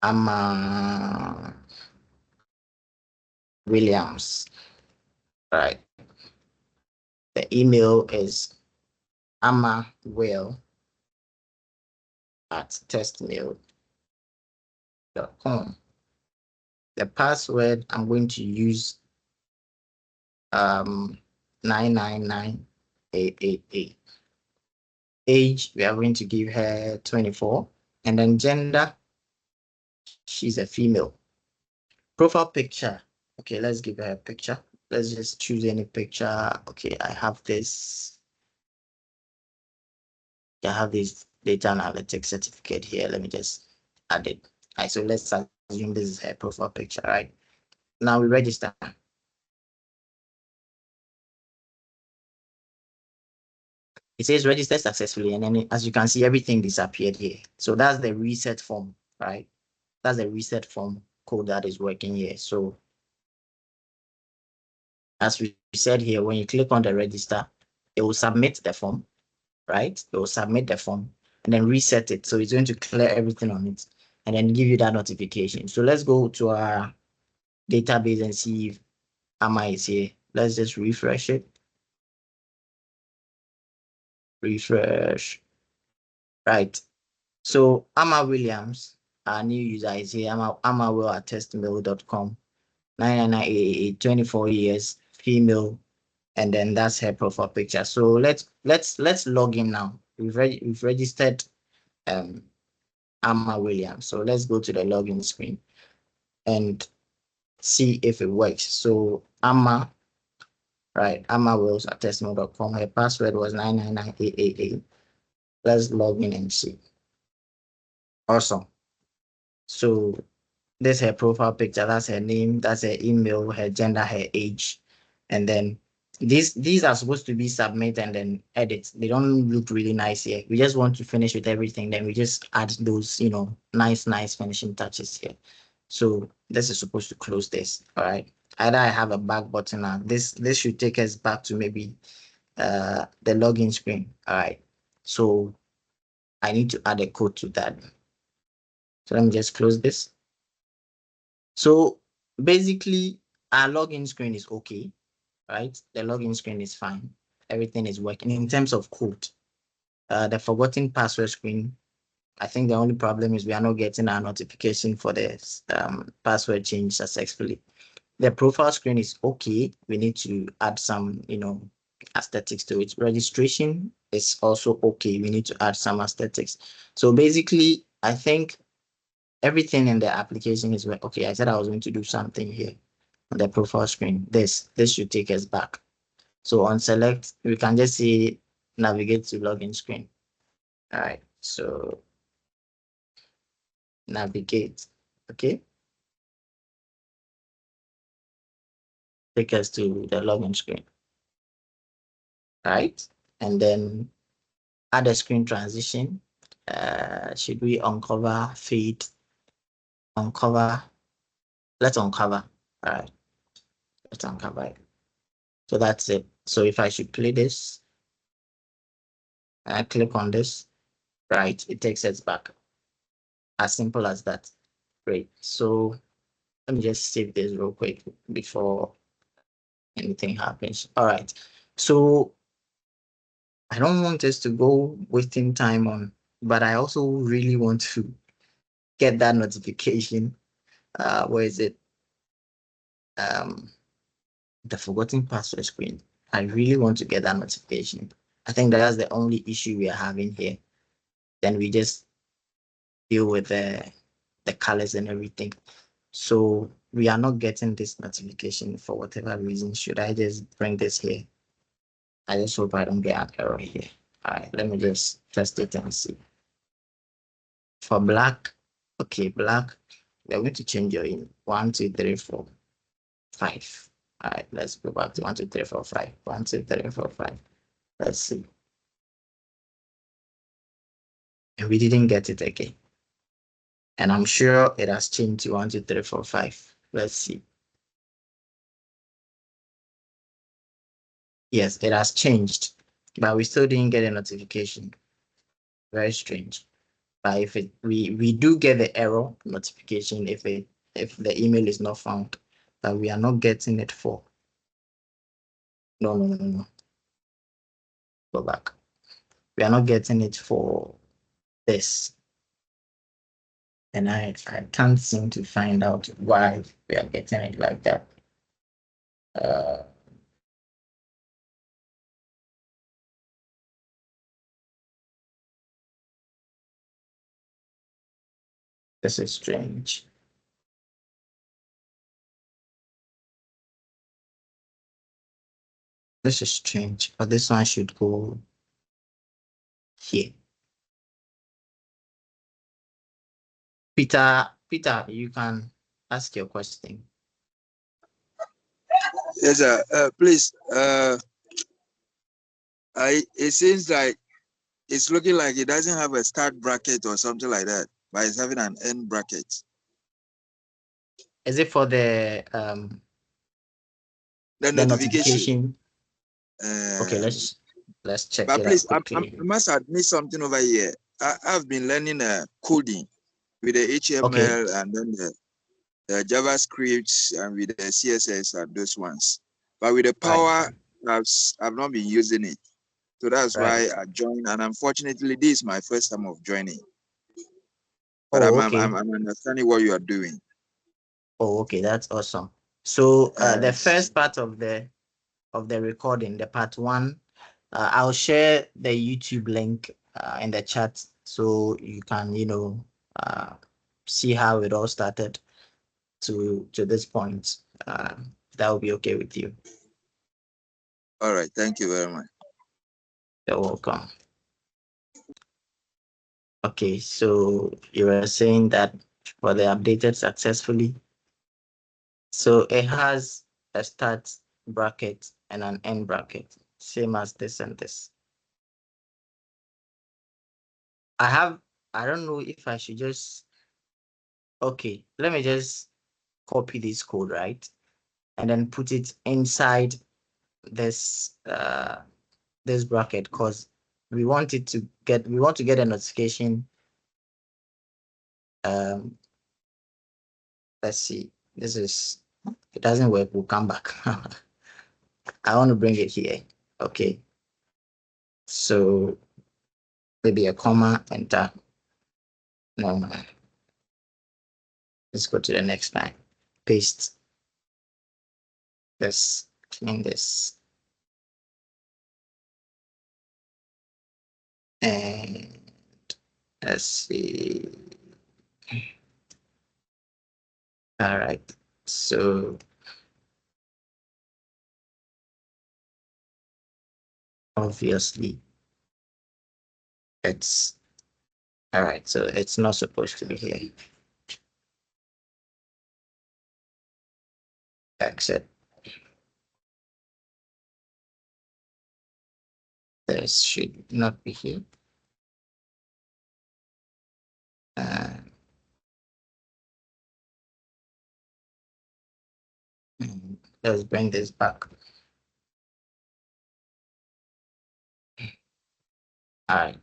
Speaker 1: Amma Williams. Right. The email is ammawill@testmail.com. The password I'm going to use 999888. Age, we are going to give her 24. And then gender, she's a female. Profile picture. Okay, let's give her a picture. Let's just choose any picture. Okay, I have this data analytics certificate here. Let me just add it. All right, so let's assume this is her profile picture, right? Now we register. It says register successfully, and then as you can see, everything disappeared here. So that's the reset form, right? That's the reset form code that is working here. So as we said here, when you click on the register, it will submit the form, right? It will submit the form and then reset it. So it's going to clear everything on it and then give you that notification. So let's go to our database and see if Amma is here. Let's just refresh it. Refresh. Right. So Amma Williams, our new user, is here. Amma Will at testmail.com. 99988, 24 years, female, and then that's her profile picture. So let's log in now. We've registered Amma Williams. So let's go to the login screen and see if it works. So Amma, right, Amma Wills at testmail.com. Her password was 999888. Let's log in and see. Awesome. So this is her profile picture. That's her name. That's her email, her gender, her age. And then these are supposed to be submit and then edit. They don't look really nice here. We just want to finish with everything. Then we just add those, nice finishing touches here. So this is supposed to close this. All right. Either I have a back button now. This should take us back to maybe the login screen. All right. So I need to add a code to that. So let me just close this. So basically, our login screen is okay, right? The login screen is fine. Everything is working in terms of code. the forgotten password screen. I think the only problem is we are not getting our notification for the password change successfully. The profile screen is okay. We need to add some, aesthetics to it. Registration is also okay. We need to add some aesthetics. So basically, I think everything in the application is okay. I said I was going to do something here on the profile screen. This should take us back. So on select, we can just see navigate to login screen. All right. So navigate. Okay. Take us to the login screen. Right. And then add a screen transition. Should we uncover, fade, uncover? Let's uncover. All right. Let's uncover it. So that's it. So if I should play this, I click on this, right? It takes us back. As simple as that. Great. So let me just save this real quick before anything happens. All right. So I don't want us to go wasting time on, but I also really want to get that notification. Where is it? Um, the forgotten password screen. I really want to get that notification. I think that's the only issue we are having here. Then we just deal with the colors and everything. So we are not getting this notification for whatever reason. Should I just bring this here? I just hope I don't get an error here. All right, let me just test it and see. For black, okay, black, we're going to change your in 1, 2, 3, 4, 5. All right, let's go back to 1, 2, 3, 4, 5. 1, 2, 3, 4, 5. Let's see. And we didn't get it again. And I'm sure it has changed to 1, 2, 3, 4, 5. Let's see. Yes, it has changed, but we still didn't get a notification. Very strange. But if we do get the error notification if the email is not found, but we are not getting it for. No. Go back. We are not getting it for this. And I can't seem to find out why we are getting it like that. Uh, this is strange. This is strange, but this one should go here. Peter, you can ask your question.
Speaker 3: Yes, sir. Please, it seems like it's looking like it doesn't have a start bracket or something like that, but it's having an end bracket.
Speaker 1: Is it for the
Speaker 3: The
Speaker 1: notification?
Speaker 3: notification.
Speaker 1: Okay, let's check
Speaker 3: But
Speaker 1: it out
Speaker 3: please, I
Speaker 1: quickly.
Speaker 3: must admit something over here. I've been learning coding with the
Speaker 1: Okay,
Speaker 3: HTML and then the JavaScript and with the CSS and those ones. But with the
Speaker 1: right,
Speaker 3: Power, I've not been using it. So that's
Speaker 1: right.
Speaker 3: why I joined. And unfortunately, this is my first time of joining. But
Speaker 1: Oh,
Speaker 3: I'm, I'm,
Speaker 1: okay.
Speaker 3: I'm I'm understanding what you are doing.
Speaker 1: Oh, okay. That's awesome. So
Speaker 3: Uh,
Speaker 1: the first part of the recording, the part one, I'll share the YouTube link in the chat so you can uh, see how it all started to this point. That will be okay with you.
Speaker 3: all right. Thank you very much.
Speaker 1: You're welcome. Okay, so you were saying that for the updated successfully. So it has a start bracket and an end bracket, same as this and this. I don't know if I should just, okay, let me just copy this code, right? And then put it inside this this bracket because we want to get a notification. Um, let's see. It doesn't work, we'll come back. I want to bring it here. Okay. So maybe a comma, enter. No, let's go to the next line. Paste. Let's clean this. And let's see. All right. So obviously it's all right. So it's not supposed to be here. Exit. This should not be here. Let's bring this back. All right.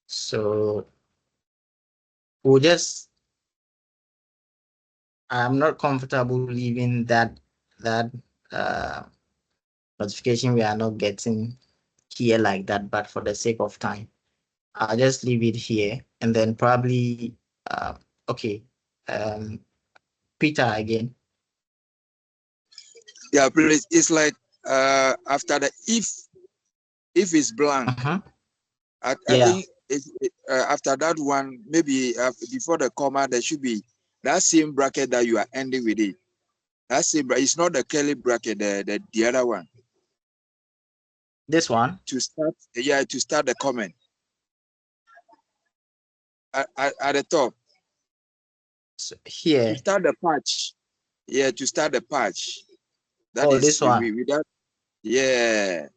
Speaker 1: So we'll just, I'm not comfortable leaving that uh, notification we are not getting here like that, but for the sake of time, I'll just leave it here and then probably, okay, Peter again.
Speaker 3: Yeah, please. It's like after the if it's blank, I
Speaker 1: Yeah,
Speaker 3: think after that one, maybe before the comma, there should be that same bracket that you are ending with it. That same, it's not the curly bracket, the other one.
Speaker 1: this one.
Speaker 3: To start, yeah, to start the comment at the top.
Speaker 1: So
Speaker 3: To
Speaker 1: here.
Speaker 3: start the patch. Yeah, to start the patch. That
Speaker 1: Oh,
Speaker 3: is
Speaker 1: this one.
Speaker 3: without, yeah.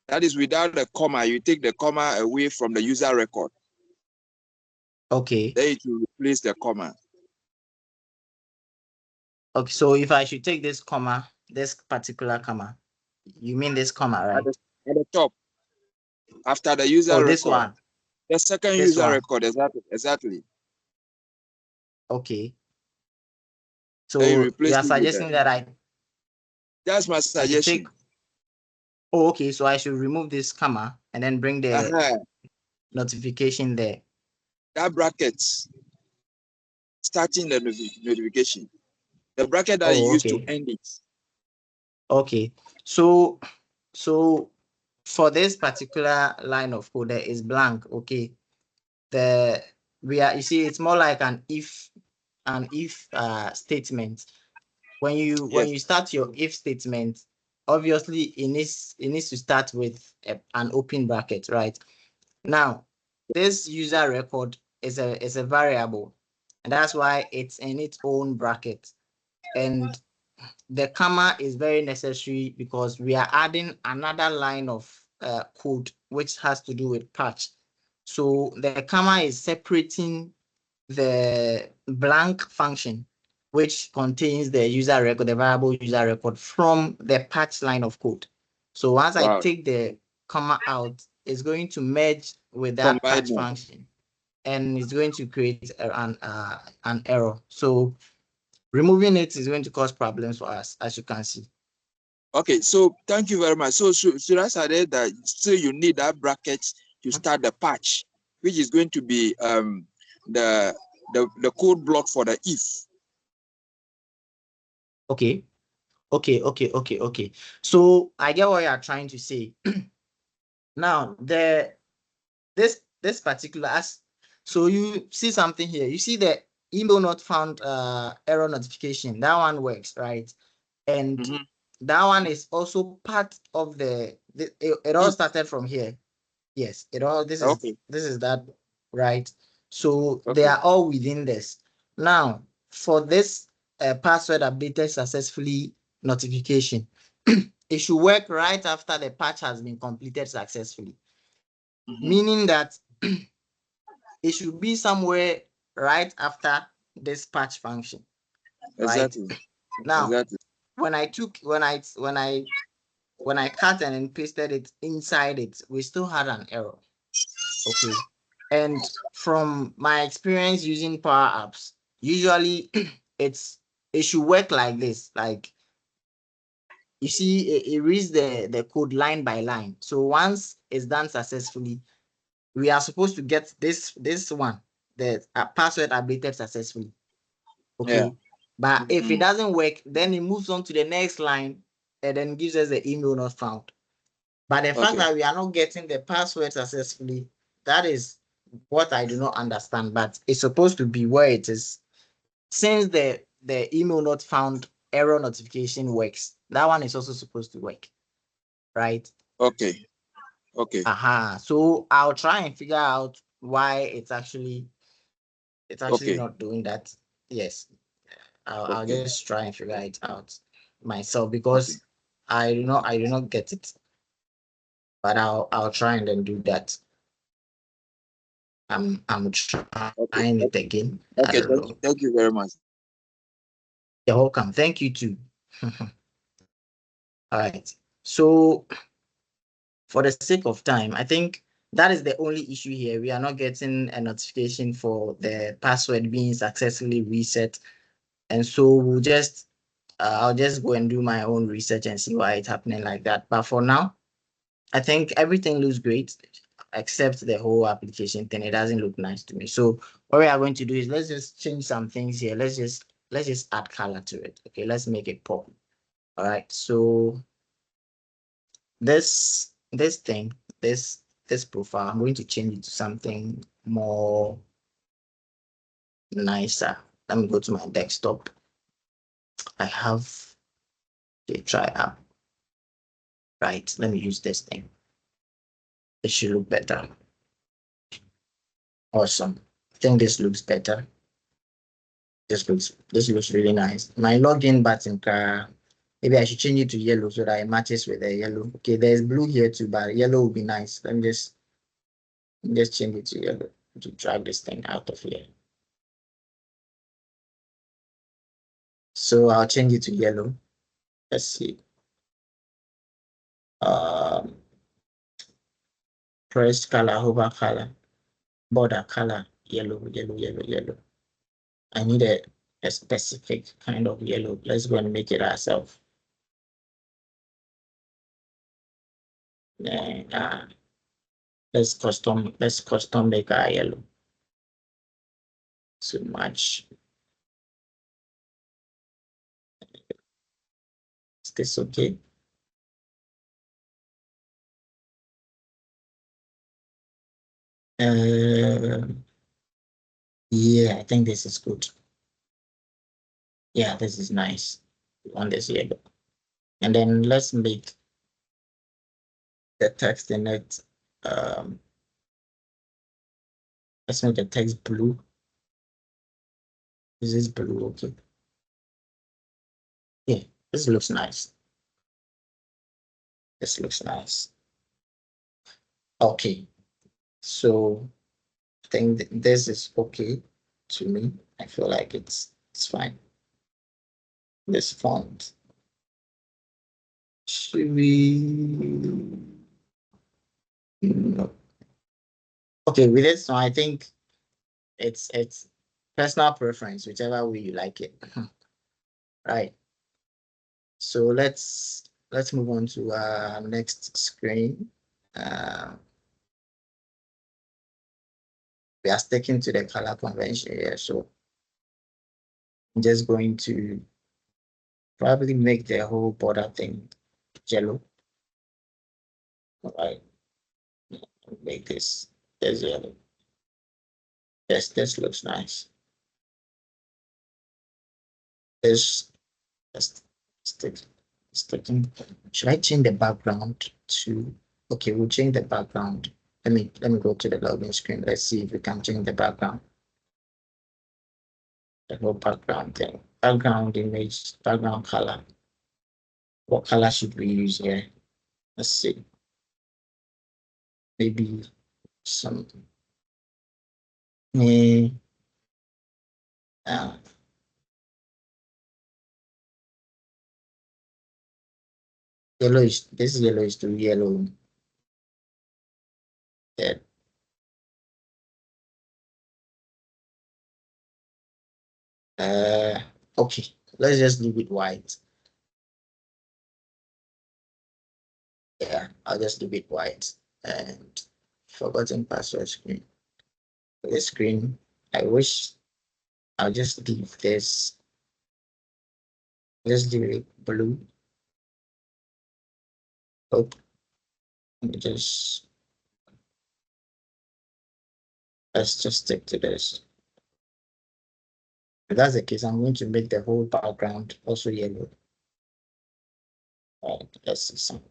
Speaker 3: That is without the comma. You take the comma away from the user record.
Speaker 1: Okay.
Speaker 3: Then it will replace the comma.
Speaker 1: Okay, so if I should take this comma, this particular comma, you mean this comma, right?
Speaker 3: At the top, after the user
Speaker 1: Oh, this
Speaker 3: record.
Speaker 1: one.
Speaker 3: The second
Speaker 1: This
Speaker 3: user
Speaker 1: one.
Speaker 3: record, exactly.
Speaker 1: Okay.
Speaker 3: Then you
Speaker 1: So you
Speaker 3: replace
Speaker 1: are
Speaker 3: it with
Speaker 1: suggesting that
Speaker 3: that's my
Speaker 1: I should take.
Speaker 3: suggestion.
Speaker 1: Oh, okay. So I should remove this comma and then bring the notification there.
Speaker 3: That brackets starting the notification. The bracket that you
Speaker 1: Oh,
Speaker 3: use to
Speaker 1: okay.
Speaker 3: end it.
Speaker 1: Okay. So for this particular line of code, there is blank. Okay. You see, it's more like an if statement. When you start your if statement, obviously it needs to start with an open bracket, right? Now, this user record is a variable, and that's why it's in its own bracket. And the comma is very necessary because we are adding another line of code which has to do with patch. So the comma is separating the blank function, which contains the user record, the variable user record, from the patch line of code. So once I take the comma out, it's going to merge with that patch function, and it's going to create an error. So removing it is going to cause problems for us, as you can see.
Speaker 3: Okay, so thank you very much. So should I say that still you need that bracket to start the patch, which is going to be the code block for the if.
Speaker 1: Okay. So I get what you are trying to say. Now this particular so you see something here. You see the email not found error notification. That one works, right? And that one is also part of it all started from here. Yes, this is that, right? So they are all within this. Now, for this password updated successfully notification, it should work right after the patch has been completed successfully. Meaning that it should be somewhere right after this patch function. Right?
Speaker 3: Exactly.
Speaker 1: Now,
Speaker 3: exactly.
Speaker 1: when I cut and pasted it inside it, we still had an error. Okay. And from my experience using Power Apps, usually it should work like this. Like you see, it reads the code line by line. So once it's done successfully, we are supposed to get this one, the password updated successfully. Okay.
Speaker 3: Yeah.
Speaker 1: But if it
Speaker 3: Mm.
Speaker 1: doesn't work, then it moves on to the next line and then gives us the email not found. But the fact
Speaker 3: Okay.
Speaker 1: that we are not getting the password successfully, that is what I do not understand. But it's supposed to be where it is. Since the email not found error notification works, that one is also supposed to work, right?
Speaker 3: Okay. Okay.
Speaker 1: Aha. So I'll try and figure out why it's actually
Speaker 3: Okay.
Speaker 1: not doing that. Yes. I'll
Speaker 3: Okay.
Speaker 1: just try and figure it out myself
Speaker 3: Okay.
Speaker 1: because I do not get it. But I'll try and then do that. I'm
Speaker 3: Okay.
Speaker 1: trying it again. I
Speaker 3: Okay.
Speaker 1: don't know.
Speaker 3: Thank you very much.
Speaker 1: You're welcome. Thank you too. All right. So for the sake of time, I think that is the only issue here. We are not getting a notification for the password being successfully reset. And so I'll just go and do my own research and see why it's happening like that. But for now, I think everything looks great except the whole application thing. It doesn't look nice to me. So what we are going to do is let's just change some things here. Let's just add color to it. Okay, let's make it pop. All right. So this thing, this profile, I'm going to change it to something more nicer. Let me go to my desktop. I have a try app. Right. Let me use this thing. It should look better. Awesome. I think this looks better. This looks really nice. My login button, maybe I should change it to yellow so that it matches with the yellow. Okay, there's blue here too, but yellow would be nice. Let me just change it to yellow to drag this thing out of here. So I'll change it to yellow. Let's see. Um, Press color, hover color, border color, yellow, yellow, yellow, yellow. I need a specific kind of yellow. Let's go and make it ourselves. And let's custom make our yellow so much. Is this okay? Uh, yeah, I think this is good. Yeah, this is nice. On this yellow. And then let's make the text in it. Um, let's make the text blue. Is this blue? Okay. Yeah, this looks nice. This looks nice. Okay. So I think this is okay to me. I feel like it's fine. This font. Should we? No. Okay, with this one, I think it's personal preference, whichever way you like it. Right. So let's move on to our next screen. Uh, we are sticking to the color convention here, so I'm just going to probably make the whole border thing yellow. All right, make this yellow. Yes, this looks nice. This just stick sticking. Should I change the background to? Okay, we'll change the background. Let me go to the login screen. Let's see if we can change the background. The whole background thing. Background image, background color. What color should we use here? Let's see. Maybe some eh, uh, yellowish. This yellow is too yellow. Yeah. Okay. Let's just leave it white. Yeah, I'll just leave it white. And forgotten password screen. For this screen, I wish I'll just leave this. Just leave it blue. Oh, let me just let's just stick to this. If that's the case, I'm going to make the whole background also yellow. All right, let's see some.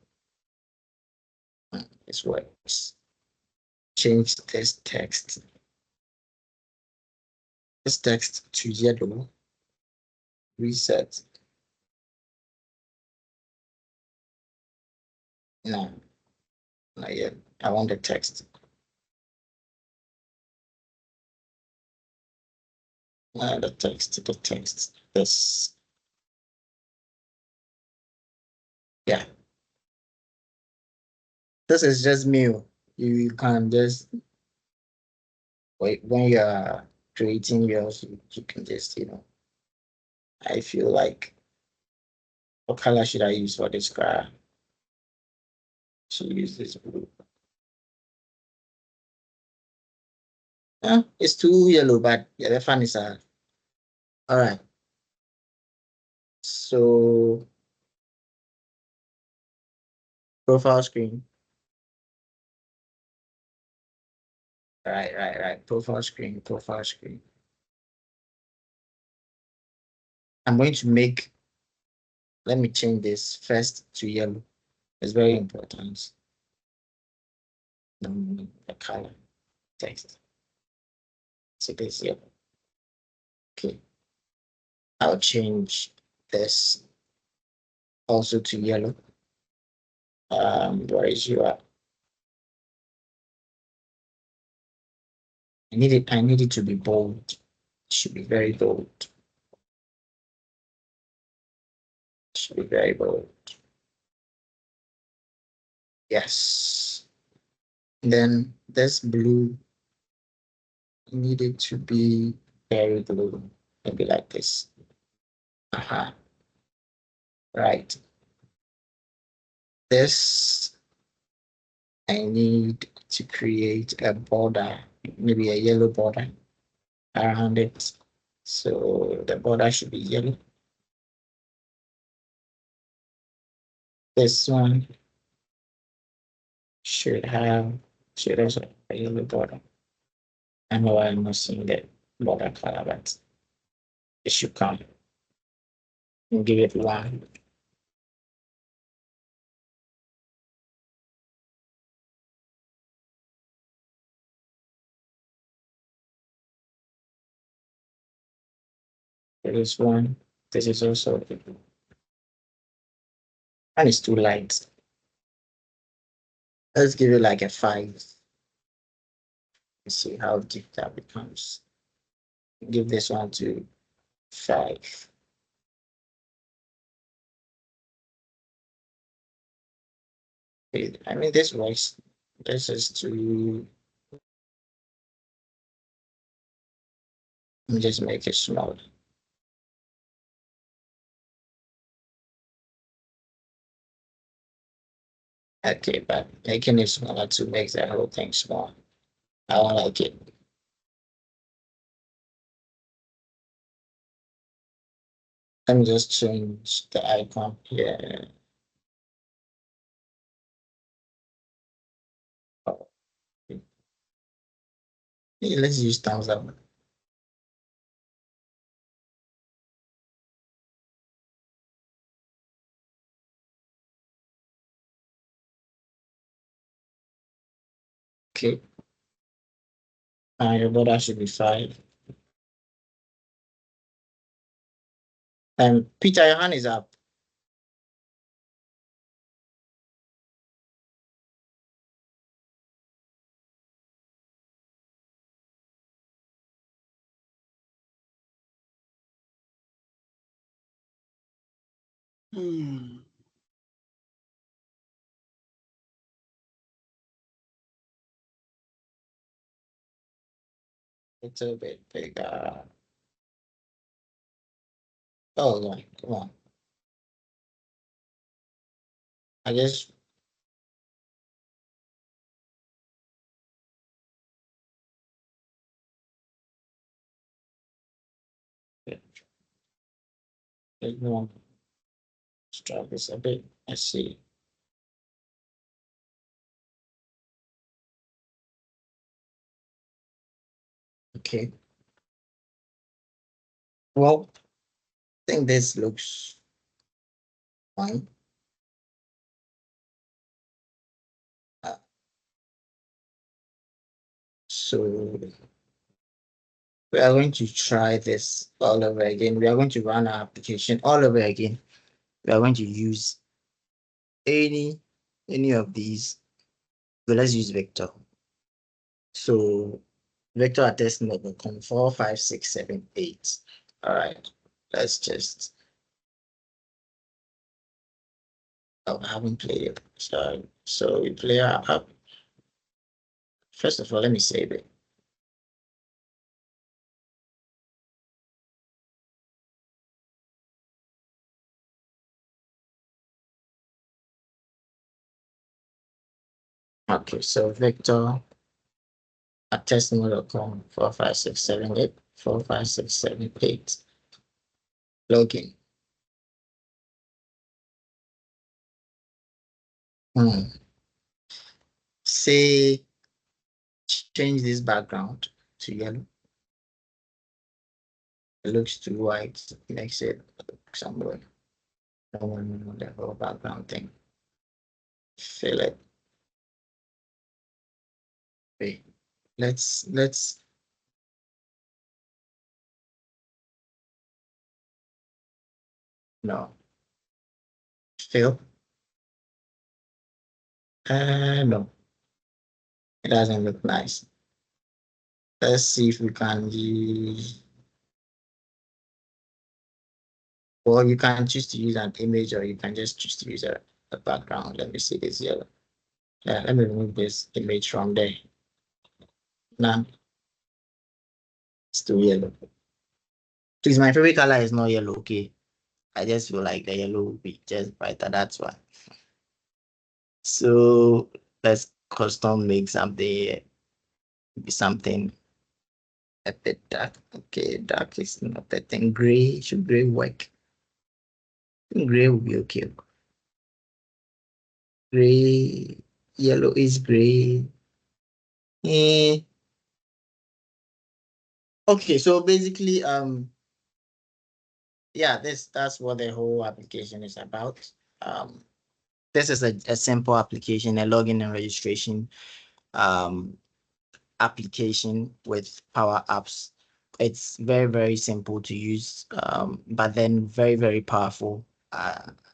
Speaker 1: This works. Change this text. This text to yellow. Reset. No, not yet. I want the text. The text, the text. This. Yeah. This is just me. You can just wait when you're creating yours, you can just, I feel like what color should I use for this car? Should use this blue. It's too yellow, but yeah, the fun is all right. So profile screen. Right. Profile screen, profile screen. I'm going to make, let me change this first to yellow. It's very important. The color text. So this yellow. Okay. I'll change this also to yellow. Where is you at? I need it to be bold. It should be very bold. It should be very bold. Yes. Then this blue needed to be very blue. Maybe like this. Uh-huh. Right. This I need to create a border, maybe a yellow border around it. So the border should be yellow. This one should also have a yellow border. I know I'm not seeing the border color, but it should come. And give it one. There is one. This is also, and it's too light. Let's give it like a 5. Let's see how deep that becomes. Give this one to 5. I mean, this works. This is to just make it small. Okay, but making it smaller to make the whole thing small. I don't like it. Let me just change the icon here. Oh, yeah, let's use thumbs up. Okay. Your border should be 5. And Peter, your hand is up. It's a bit bigger. Oh, no, come on. I guess Let's try this a bit. Let's see. Okay. Well, I think this looks fine. So we are going to try this all over again. We are going to run our application all over again. We are going to use any of these. So let's use vector. So vector at test.com 45678. All right. Let's just I haven't played it. So we play our app. First of all, let me save it. Okay, so vector at test.com 45678 45678. Login. Say change this background to yellow. It looks too white. Makes it somewhere. No, the whole background thing. Fill it. Wait. Let's no fill. No, it doesn't look nice. Let's see if we can use. Well, you can choose to use an image, or you can just choose to use a background. Let me see this yellow. Yeah, let me remove this image from there. Now it's still yellow. Please, my favorite color is not yellow. Okay, I just feel like the yellow will be just brighter. That's why. So let's custom make something a bit dark. Okay, dark is not the thing. Gray, should gray work? Gray will be okay. Gray, yellow is gray. Eh. Okay, so basically, yeah, that's what the whole application is about. Um, this is a simple application, a login and registration um application with Power Apps. It's very, very simple to use, but then very, very powerful,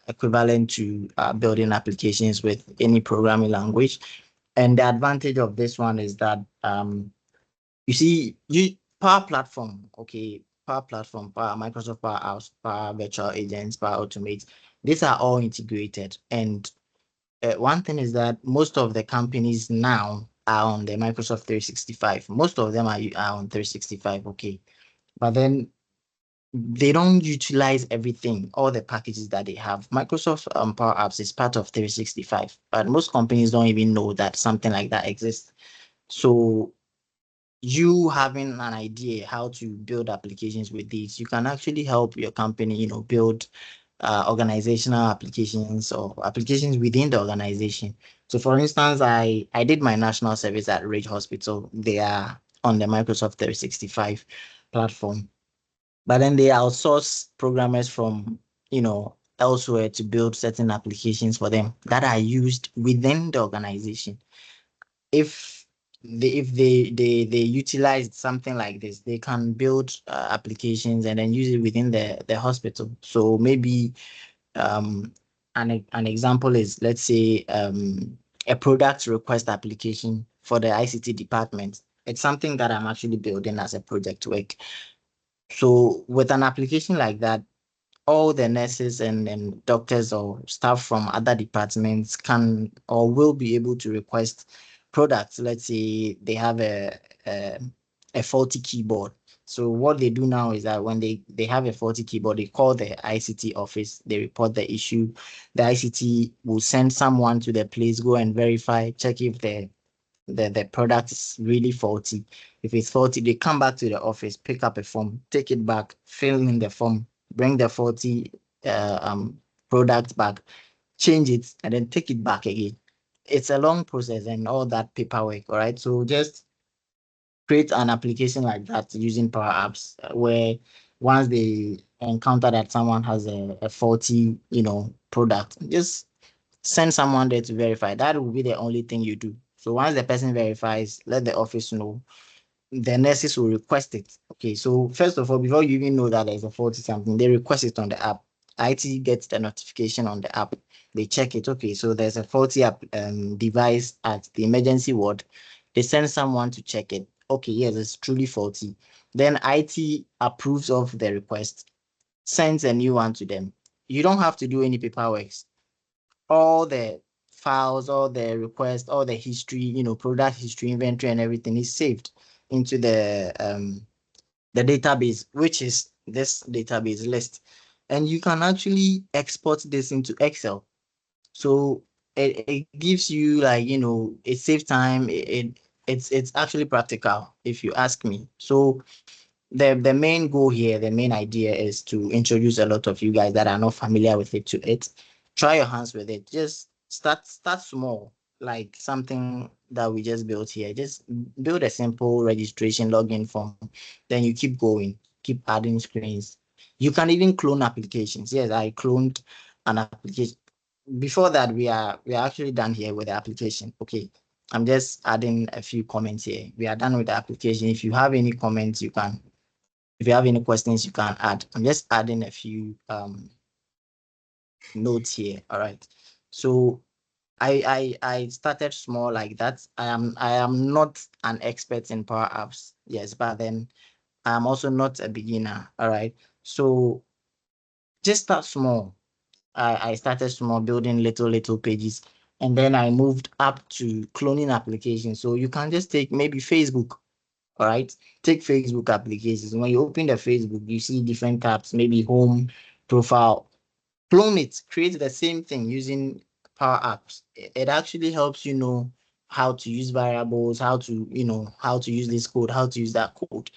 Speaker 1: equivalent to building applications with any programming language. And the advantage of this one is that you see, Power Platform, okay, Power Platform, Power Microsoft Power Apps, Power Virtual Agents, Power Automate, these are all integrated. And one thing is that most of the companies now are on the Microsoft 365. Most of them are on 365, okay. But then they don't utilize everything, all the packages that they have. Microsoft Power Apps is part of 365, but most companies don't even know that something like that exists. So you having an idea how to build applications with these, you can actually help your company, build organizational applications or applications within the organization. So for instance, I did my national service at Ridge Hospital. They are on the Microsoft 365 platform, but then they outsource programmers from, elsewhere to build certain applications for them that are used within the organization. If they utilize something like this, they can build applications and then use it within the hospital. So maybe an example is, let's say, a product request application for the ICT department. It's something that I'm actually building as a project work. So with an application like that, all the nurses and doctors or staff from other departments can or will be able to request products. Let's say they have a faulty keyboard. So what they do now is that when they have a faulty keyboard, they call the ICT office, they report the issue. The ICT will send someone to the place, go and verify, check if the product is really faulty. If it's faulty, they come back to the office, pick up a form, take it back, fill in the form, bring the faulty product back, change it, and then take it back again. It's a long process and all that paperwork. All right. So just create an application like that using Power Apps where once they encounter that someone has a faulty, product, just send someone there to verify. That will be the only thing you do. So once the person verifies, let the office know. The nurses will request it. Okay, so first of all, before you even know that there's a faulty something, they request it on the app. IT gets the notification on the app. They check it. Okay, so there's a faulty app device at the emergency ward. They send someone to check it. Okay, yes, it's truly faulty. Then IT approves of the request, sends a new one to them. You don't have to do any paperwork. All the files, all the requests, all the history, product history, inventory, and everything is saved into the database, which is this database list. And you can actually export this into Excel. So it gives you like, it saves time. It's actually practical if you ask me. So the main goal here, the main idea is to introduce a lot of you guys that are not familiar with it to it. Try your hands with it. Just start small, like something that we just built here. Just build a simple registration login form. Then you keep going, keep adding screens. You can even clone applications. Yes, I cloned an application. Before that, we are actually done here with the application. Okay. I'm just adding a few comments here. We are done with the application. If you have any comments, if you have any questions, you can add. I'm just adding a few notes here. All right. So I started small like that. I am not an expert in Power Apps, yes, but then I'm also not a beginner. All right. So just start small. I started small, building little pages, and then I moved up to cloning applications. So you can just take maybe Facebook. All right. Take Facebook applications. When you open the Facebook, you see different tabs, maybe home, profile. Clone it, create the same thing using Power Apps. It actually helps you know how to use variables, how to use this code, how to use that code.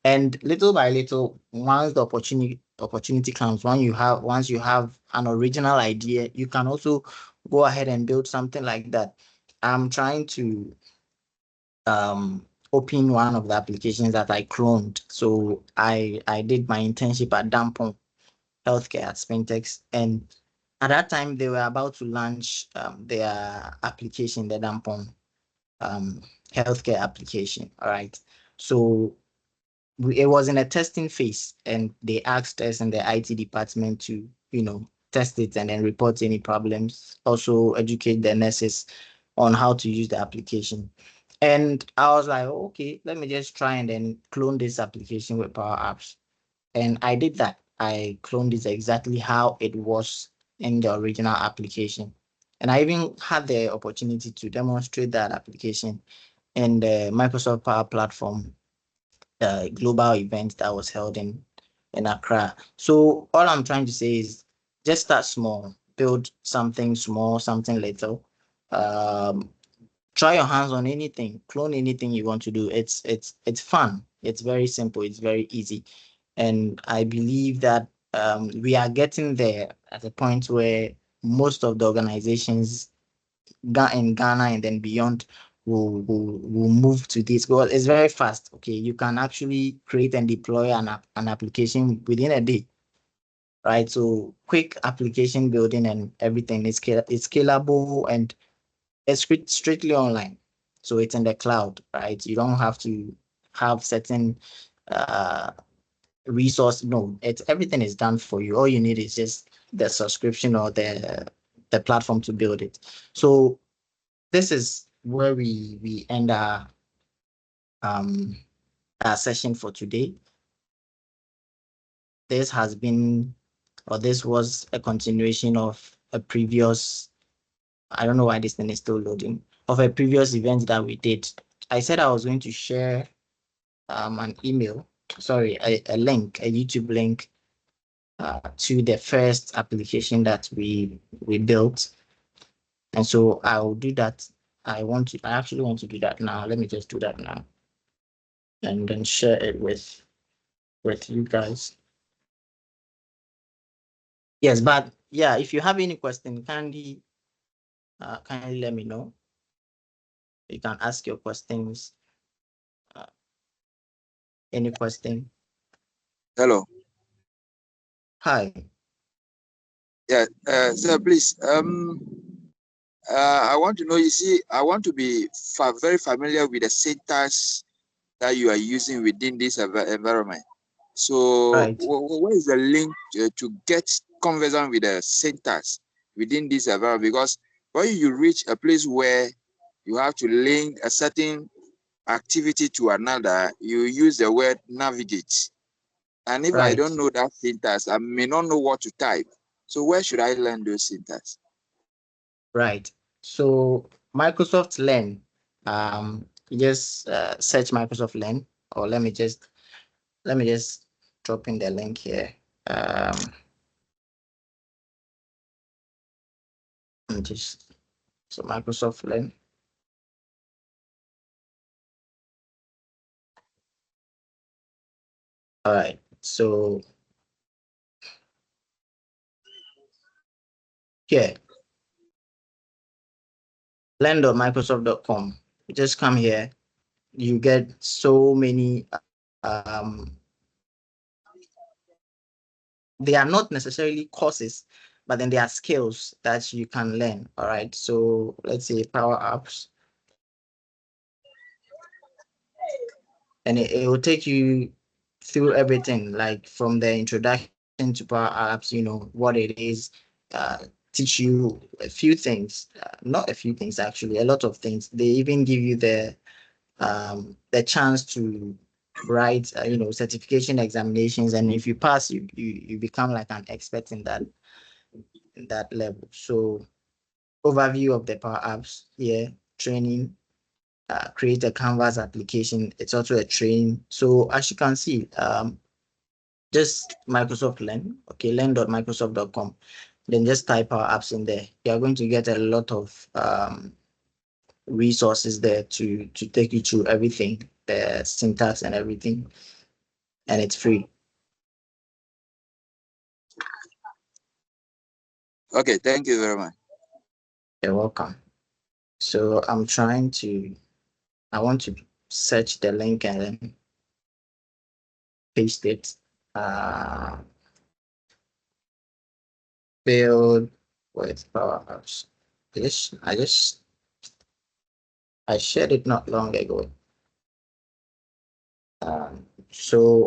Speaker 1: And little by little, once the opportunity comes, once you have an original idea, you can also go ahead and build something like that. I'm trying to open one of the applications that I cloned. So I did my internship at Dampon Healthcare at Spintex, and at that time they were about to launch their application, the Dampon um, healthcare application. All right, so it was in a testing phase, and they asked us in the IT department to test it and then report any problems. Also educate the nurses on how to use the application. And I was like, okay, let me just try and then clone this application with Power Apps. And I did that. I cloned it exactly how it was in the original application. And I even had the opportunity to demonstrate that application in the Microsoft Power Platform global event that was held in Accra. So all I'm trying to say is just start small, build something small, something little. Um, Try your hands on anything, clone anything you want to do. It's fun. It's very simple. It's very easy, and I believe that we are getting there at a point where most of the organizations in Ghana and then beyond will move to this because it's very fast. Okay, you can actually create and deploy an application within a day, right? So quick application building and everything is it's scalable and it's strictly online. So it's in the cloud, right? You don't have to have certain uh resource. No, it's everything is done for you. All you need is just the subscription or the platform to build it. So this is where we end um our session for today. This has been, or this was a continuation of a previous, I don't know why this thing is still loading, of a previous event that we did. I said I was going to share an email, sorry, a link, a YouTube link to the first application that we built. And so I'll do that I actually want to do that now. Let me just do that now. And then share it with you guys. Yes, but yeah, if you have any question, kindly let me know. You can ask your questions. Any question?
Speaker 3: Hello.
Speaker 1: Hi.
Speaker 3: Yeah. Sir, please. I want to know. You see, I want to be very familiar with the syntax that you are using within this environment. So,
Speaker 1: Right.
Speaker 3: where is the link to get conversant with the syntax within this environment? Because when you reach a place where you have to link a certain activity to another, you use the word navigate. And if I
Speaker 1: Right.
Speaker 3: don't know that syntax, I may not know what to type. So where should I learn those syntax?
Speaker 1: Right. So Microsoft Learn, you just search Microsoft Learn, or let me just drop in the link here. And just so Microsoft Learn. All right. So here, learn.microsoft.com. You just come here. You get so many they are not necessarily courses, but then they are skills that you can learn. All right. So let's say Power Apps, and it will take you through everything, like from the introduction to Power Apps, what it is, teach you a few things, not a few things, actually, a lot of things. They even give you the chance to write, certification examinations. And if you pass, you become like an expert in that level. So overview of the Power Apps here, training, create a Canvas application. It's also a training. So as you can see, just Microsoft Learn, okay, learn.microsoft.com. Then just type Power Apps in there. You're going to get a lot of resources there to take you through everything, the syntax and everything, and it's free.
Speaker 3: Okay, thank you very much.
Speaker 1: You're welcome. So I want to search the link and then paste it. Build with Power Apps. I shared it not long ago. So